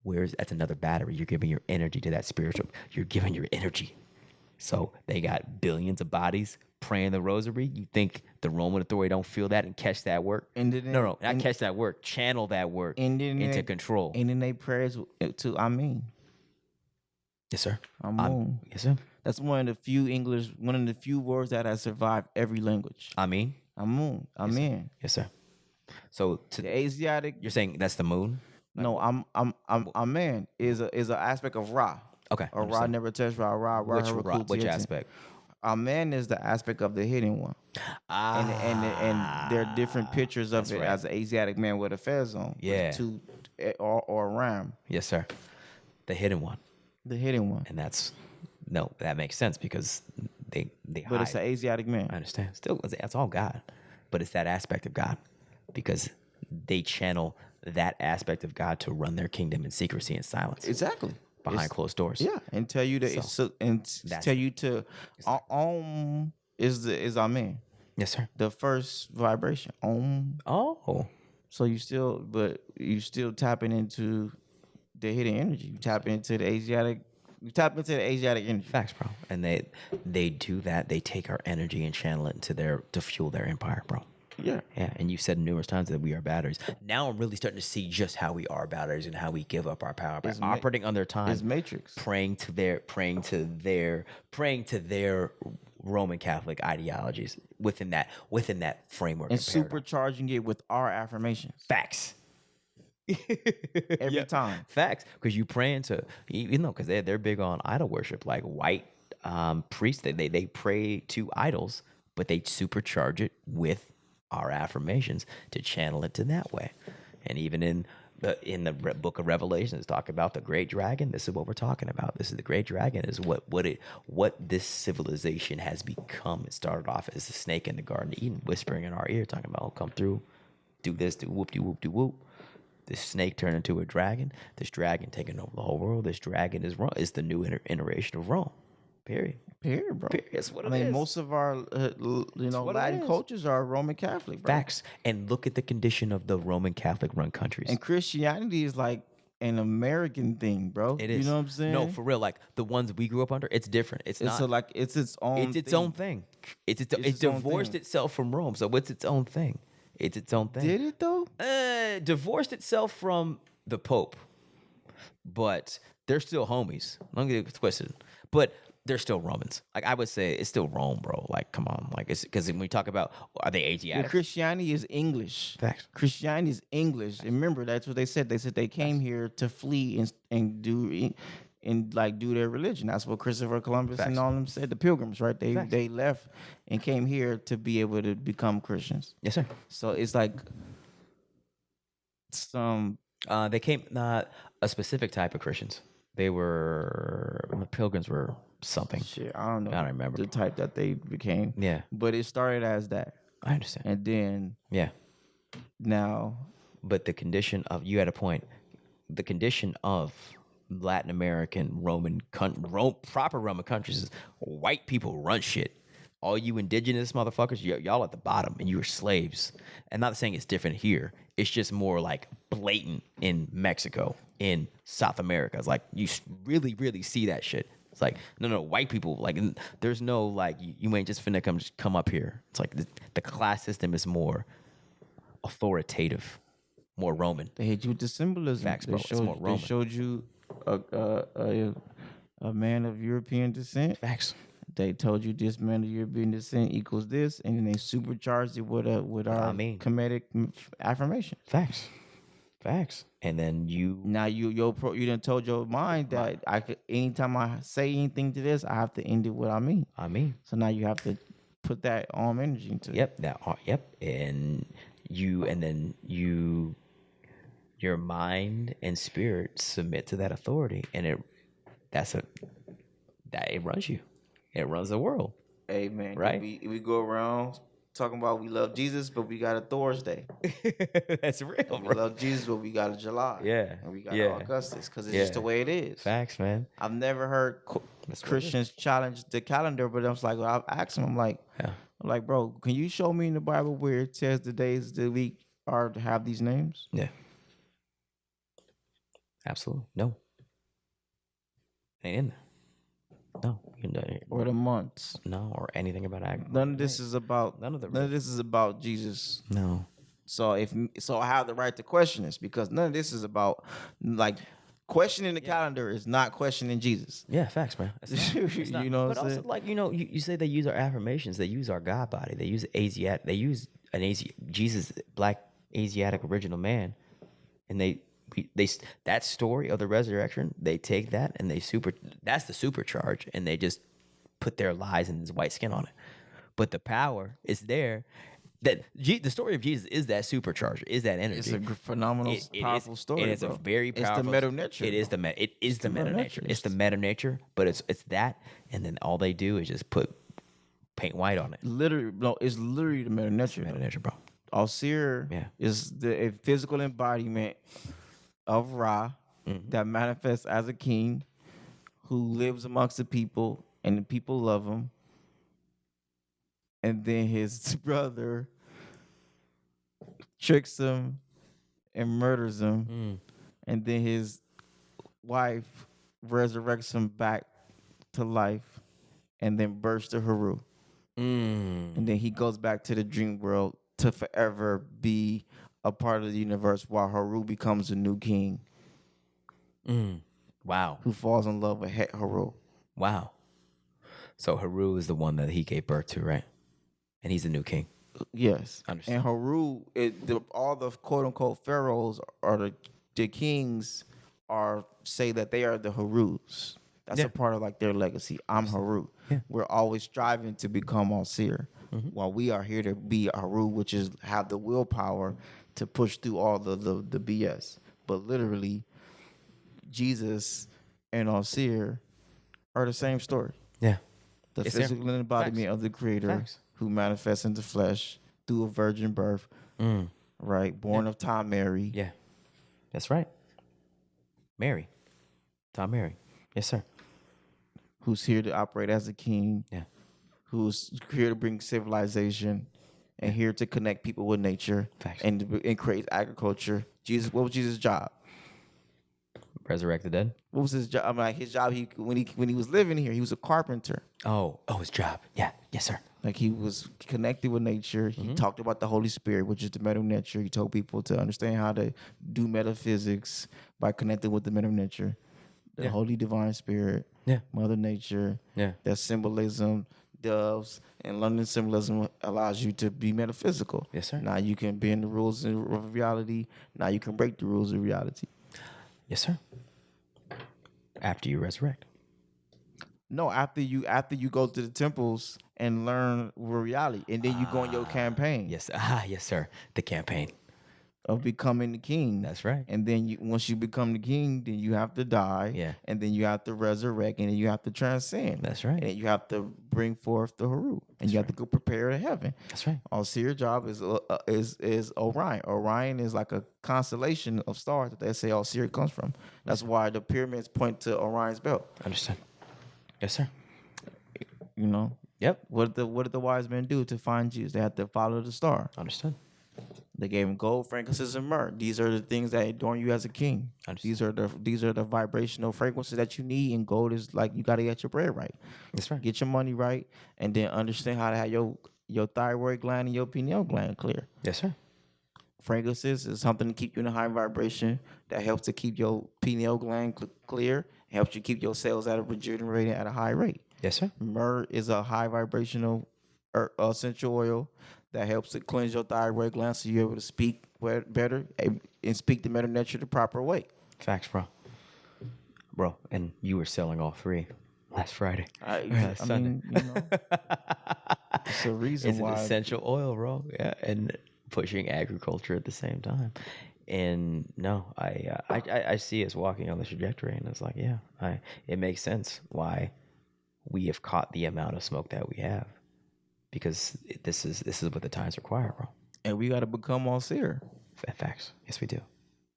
that's another battery. You're giving your energy to that spiritual. You're giving your energy. So they got billions of bodies praying the rosary. You think the Roman authority don't feel that and catch that work? No, not catch that work. Channel that work into control. And then they prayers to Amen. Yes, sir. Amen. Yes, sir. That's one of the few words that has survived every language. Amen. Amen. Amen. Yes, sir. So to the Asiatic, you're saying that's the moon? No, Amen is an aspect of Ra. Okay. Or Ra never touched Ra. Which aspect? Amen is the aspect of the hidden one. And there are different pictures of it right. As an Asiatic man with a fez on. Yeah. Or a ram. Yes, sir. The hidden one. The hidden one. And that makes sense because they But hide. It's an Asiatic man. I understand. Still, that's all God. But it's that aspect of God because they channel that aspect of God to run their kingdom in secrecy and silence. Exactly. Behind closed doors. Yeah. And tell you that tell you to is Amen. Yes, sir. The first vibration. Oh. So you still tapping into the hidden energy. You tap into the Asiatic energy. Facts, bro. And they do that. They take our energy and channel it to fuel their empire, bro. Yeah. Yeah. And you've said numerous times that we are batteries. Now I'm really starting to see just how we are batteries and how we give up our power by operating on their time. It's matrix. Praying to their Roman Catholic ideologies within that framework. And supercharging it with our affirmations. Facts. Every time. Facts. Because you praying to, because they're big on idol worship, like white priests, they pray to idols, but they supercharge it with our affirmations to channel it to that way. And even in the book of Revelation, it's talking about the great dragon. This is what we're talking about. This is the great dragon is what this civilization has become. It started off as a snake in the Garden of Eden, whispering in our ear, talking about, oh, come through, do this, do whoop-de-whoop-de-whoop. This snake turned into a dragon. This dragon taking over the whole world. This dragon is the new iteration of Rome. Period. Period, bro. Period. That's what I it mean, is. most of our what it Latin is. cultures are Roman Catholic, bro. Facts. And look at the condition of the Roman Catholic run countries. And Christianity is like an American thing, bro. It You is. know what I'm saying? No, for real. Like the ones we grew up under, it's different. It's not. It's its own. It's its own thing. It its own divorced thing. itself from Rome. So it's its own thing. It's its own thing. Did it though? Divorced itself from the Pope, but they're still homies. Don't get it twisted. But they're still Romans. Like I would say, it's still Rome, bro. Like, come on. Like, it's because when we talk about are they Asiatic? Christianity is English. Facts. Christianity is English. And remember, that's what they said. They said they came here to flee and do their religion. That's what Christopher Columbus and all them said. The Pilgrims, right? They left and came here to be able to become Christians. Yes, sir. So it's like some. They came not a specific type of Christians. They were the Pilgrims were something. Shit, I don't know. I don't remember the type that they became. Yeah, but it started as that. I understand. And then now, but the condition of you had a point. The condition of Latin American proper Roman countries is white people run shit. All you indigenous motherfuckers, y'all at the bottom, and you were slaves. And not saying it's different here. It's just more like blatant in Mexico, in South America. It's like you really, really see that shit. It's like no, white people. Like there's no like you ain't just finna come up here. It's like the class system is more authoritative, more Roman. They hit you with the symbolism. Facts, bro. It's more Roman. They showed you a man of European descent. Facts. They told you this man of European descent equals this, and then they supercharged it with our comedic affirmation. Facts. And then you done told your mind that I could anytime I say anything to this, I have to end it with I mean. So now you have to put that energy into it. Yep. And your mind and spirit submit to that authority, and it runs you. It runs the world. Amen. Right? We go around talking about we love Jesus, but we got a Thursday. That's real, We love Jesus, but we got a July. Yeah. And we got Augustus because it's just the way it is. Facts, man. I've never heard Christians challenge the calendar, but I was like, I've asked them, I'm like, bro, can you show me in the Bible where it says the days of the week are to have these names? Yeah. Absolutely. No. Ain't in there. No, or the months. No, or anything about agriculture. None of this is about. None of this is about Jesus. No. So I have the right to question this because none of this is about like questioning the calendar is not questioning Jesus. Yeah, facts, man. It's not. You know, but also like you say they use our affirmations, they use our God body, they use Asiatic, they use Jesus, black Asiatic original man, and they that story of the resurrection, they take that and that's the supercharge, and they just put their lies and his white skin on it. But the power is there. That the story of Jesus is that supercharger, is that energy. It's a phenomenal, powerful story. And it's bro. a very powerful. It's the meta nature. It is the meta nature. It's the meta nature, but it's that, and then all they do is just paint white on it. Literally, no, it's literally the meta nature. Meta nature, bro. Asyr is a physical embodiment of Ra that manifests as a king who lives amongst the people, and the people love him. And then his brother tricks him and murders him. And then his wife resurrects him back to life and then bursts to Haru. And then he goes back to the dream world to forever be a part of the universe while Haru becomes a new king. Wow. Who falls in love with Haru. Wow. So Haru is the one that he gave birth to, right? And he's the new king. Yes. Understand. And Haru, all the quote unquote pharaohs or the kings say that they are the Harus. That's a part of like their legacy. I'm Haru. Yeah. We're always striving to become Asyr. While we are here to be Haru, which is have the willpower to push through all the BS. But literally, Jesus and Asyr are the same story. Yeah. The physical embodiment of the Creator who manifests into flesh through a virgin birth, right? Born of Tom Mary. Yeah. That's right. Mary. Tom Mary. Yes, sir. who's here to operate as a king, Yeah. who's here to bring civilization, and here to connect people with nature, Facts. and create agriculture. Jesus, what was Jesus' job? Resurrect the dead. What was his job? I mean, like his job. When he was living here, he was a carpenter. Oh, his job. Yeah. Yes, sir. Like he was connected with nature. He talked about the Holy Spirit, which is the meta nature. He told people to understand how to do metaphysics by connecting with the meta nature, the Holy Divine Spirit, Mother Nature. Yeah. That symbolism, doves, and London symbolism allows you to be metaphysical. Yes, sir. Now you can bend the rules of reality. Now you can break the rules of reality. Yes, sir. After you resurrect. No, after you go to the temples and learn reality, and then you go on your campaign. Yes. Yes, sir. The campaign. Of becoming the king. That's right. And then once you become the king, then you have to die. Yeah. And then you have to resurrect, and then you have to transcend. That's right. And then you have to bring forth the Haru, and you have to go prepare to heaven. That's right. Asyr job is Orion. Orion is like a constellation of stars that they say Asyr comes from. That's why the pyramids point to Orion's belt. Understood. Yes, sir. You know. Yep. What did the wise men do to find Jesus? They had to follow the star. Understood. They gave him gold, frankincense, and myrrh. These are the things that adorn you as a king. Understood. These are the vibrational fragrances that you need. And gold is like you got to get your bread right. That's right. Get your money right, and then understand how to have your thyroid gland and your pineal gland clear. Yes, sir. Fragrances is something to keep you in a high vibration that helps to keep your pineal gland clear. Helps you keep your cells regenerating at a high rate. Yes, sir. Myrrh is a high vibrational essential oil that helps to cleanse your thyroid gland so you're able to speak better and speak the meta nature the proper way. Facts, bro. Bro, and you were selling all three last Friday. I mean, you know, it's a reason it's why. It's an essential oil, bro. Yeah, and pushing agriculture at the same time. And no, I see us walking on this trajectory, and it's like, yeah, it makes sense why we have caught the amount of smoke that we have, because this is what the times require, bro. And we got to become Asyr. Facts. Yes, we do,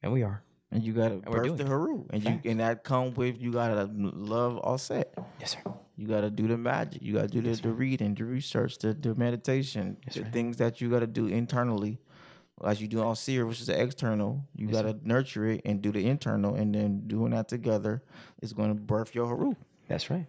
and we are. And you got to birth the Haru, and that comes with you got to love Aset. Yes, sir. You got to do the magic. You got to do the reading, the research, the meditation, things that you got to do internally. As you do Asyr, which is the external, you got to nurture it and do the internal, and then doing that together is going to birth your Haru. That's right.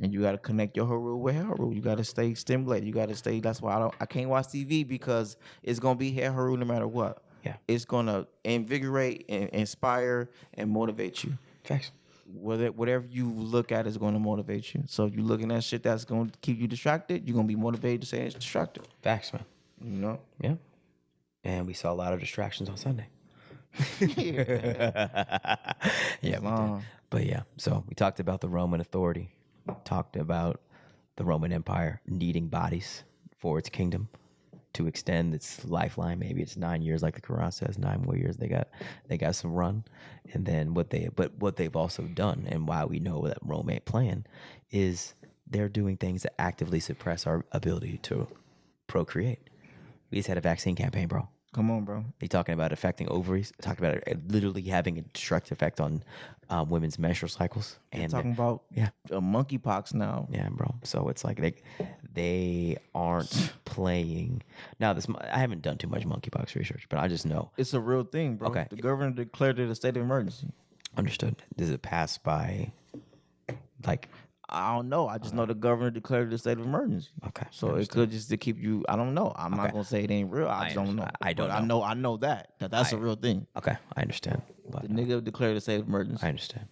And you got to connect your Haru with Haru. You got to stay stimulated. You got to stay. That's why I can't watch TV, because it's going to be Haru no matter what. Yeah. It's going to invigorate and inspire and motivate you. Facts. Whatever you look at is going to motivate you. So if you're looking at shit that's going to keep you distracted, you're going to be motivated to say it's distracted. Facts, man. You know? Yeah. And we saw a lot of distractions on Sunday. Yeah. But yeah, so we talked about the Roman authority, talked about the Roman Empire needing bodies for its kingdom to extend its lifeline. Maybe it's 9 years, like the Quran says, 9 more years they got some run. And then what they've also done, and why we know that Rome ain't playing, is they're doing things that actively suppress our ability to procreate. We just had a vaccine campaign, bro. Come on, bro. They talking about affecting ovaries. Talking about it literally having a destructive effect on women's menstrual cycles. And talking about monkeypox now. Yeah, bro. So it's like they aren't playing. Now, I haven't done too much monkeypox research, but I just know it's a real thing, bro. Okay. The governor declared it a state of emergency. Understood. Does it pass by, like? I don't know. I just know the governor declared it a state of emergency. Okay. So it could just to keep you. I don't know. I'm not gonna say it ain't real. I just don't know. I don't know. I know that's a real thing. Okay, I understand. But the nigga declared a state of emergency. I understand.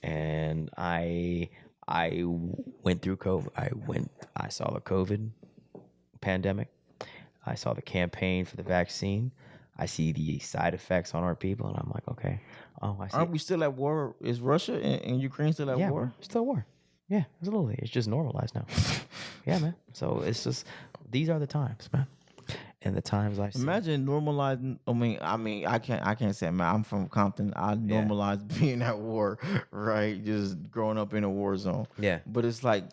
And I went through COVID. I saw the COVID pandemic. I saw the campaign for the vaccine. I see the side effects on our people, and I'm like, okay. Oh, I see. Aren't we still at war? Is Russia and Ukraine still at war? Yeah, still at war. Yeah, absolutely. It's just normalized now. Yeah, man. So it's just, these are the times, man. And the times I see. Imagine normalizing. I mean, I can't say, man. I'm from Compton. I normalized being at war, right? Just growing up in a war zone. Yeah. But it's like,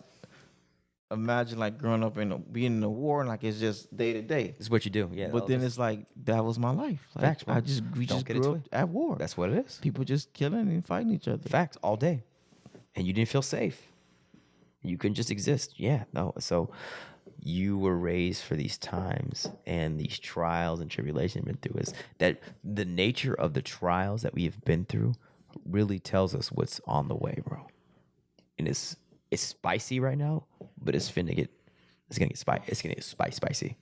imagine like growing up being in a war, and like it's just day to day. It's what you do. Yeah. But then it's like that was my life. Like, Facts, man. We just grew up at war. That's what it is. People just killing and fighting each other. Facts all day, and you didn't feel safe. You couldn't just exist. Yeah, no. So you were raised for these times and these trials and tribulations you've been through. Is that the nature of the trials that we have been through really tells us what's on the way, bro. And it's spicy right now, but it's gonna get spicy.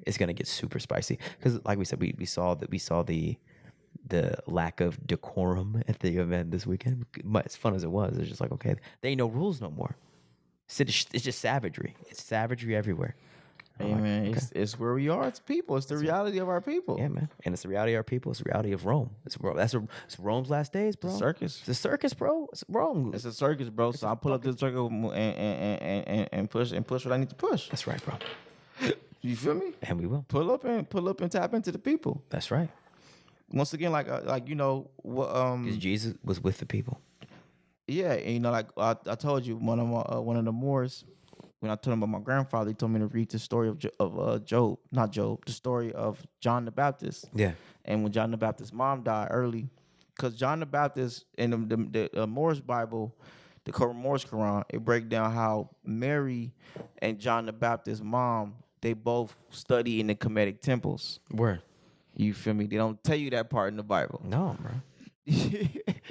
It's gonna get super spicy because, like we said, we saw the lack of decorum at the event this weekend. As fun as it was, it's just like, okay, there ain't no rules no more. It's just savagery. It's savagery everywhere. Hey man, it's where we are. It's people. It's the reality of our people. Yeah, man. And it's the reality of our people. It's the reality of Rome. It's Rome's last days, bro. It's a circus. It's a circus, bro. It's Rome. It's a circus, bro. So I pull up to the circle and push what I need to push. That's right, bro. You feel me? And we will pull up and tap into the people. That's right. Once again, like you know what? Because Jesus was with the people. Yeah, and you know, like I told you, one of the Moors, when I told him about my grandfather, he told me to read the story of Job, not Job, the story of John the Baptist. Yeah. And when John the Baptist's mom died early, because John the Baptist in the Moorish Bible, the Moorish Quran, it breaks down how Mary and John the Baptist's mom, they both study in the Kemetic temples. Word. You feel me? They don't tell you that part in the Bible. No, bro.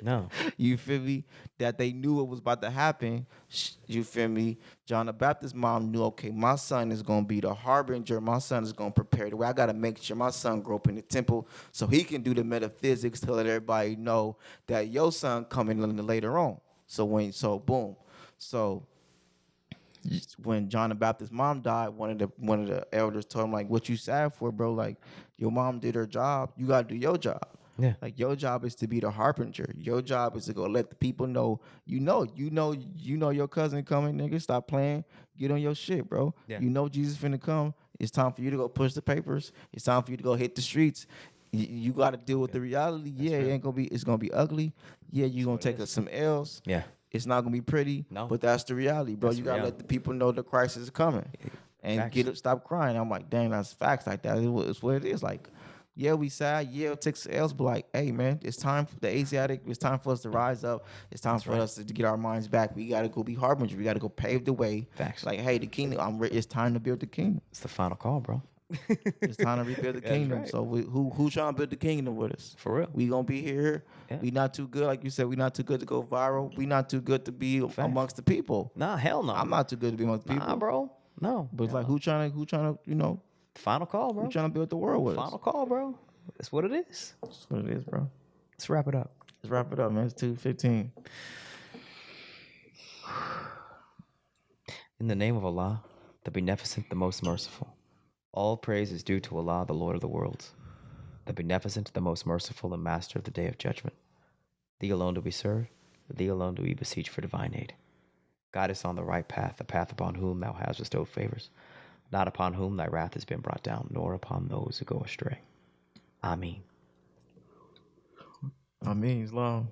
No. You feel me? That they knew what was about to happen. You feel me? John the Baptist's mom knew, okay, my son is going to be the harbinger. My son is going to prepare the way. I got to make sure my son grow up in the temple so he can do the metaphysics to let everybody know that your son coming later on. So boom. So when John the Baptist's mom died, one of the elders told him, like, what you sad for, bro? Like, your mom did her job. You got to do your job. Yeah. Like, your job is to be the harbinger. Your job is to go let the people know, you know your cousin coming, nigga. Stop playing. Get on your shit, bro. Yeah. You know Jesus finna come. It's time for you to go push the papers. It's time for you to go hit the streets. You got to deal with the reality. Yeah, it's gonna be ugly. Yeah, you gonna take us some L's. Yeah. It's not gonna be pretty. No. But that's the reality, bro. That's you gotta let the people know the crisis is coming. And stop crying. I'm like, dang, that's facts like that. It's what it is. Like, yeah, we sad. Yeah, it takes L's, but like, hey, man, it's time for the Asiatic. It's time for us to rise up. It's time for us to get our minds back. We got to go be harbinger. We got to go pave the way. Facts. Like, hey, the kingdom, it's time to build the kingdom. It's the final call, bro. It's time to rebuild the kingdom. Right. So who trying to build the kingdom with us? For real. We going to be here. Yeah. We not too good. Like you said, we not too good to go viral. We not too good to be amongst the people. Nah, hell no. I'm not too good to be amongst the people. Nah, bro. No. But it's like, who trying to, you know, final call, bro. who trying to build the world with us? Final call, bro. That's what it is. That's what it is, bro. Let's wrap it up. Let's wrap it up, man. It's 2:15. In the name of Allah, the Beneficent, the Most Merciful. All praise is due to Allah, the Lord of the worlds, the Beneficent, the Most Merciful, and Master of the Day of Judgment. Thee alone do we serve, thee alone do we beseech for divine aid. Guide us on the right path, the path upon whom thou hast bestowed favors, not upon whom thy wrath has been brought down, nor upon those who go astray. Ameen. Ameen, Islam.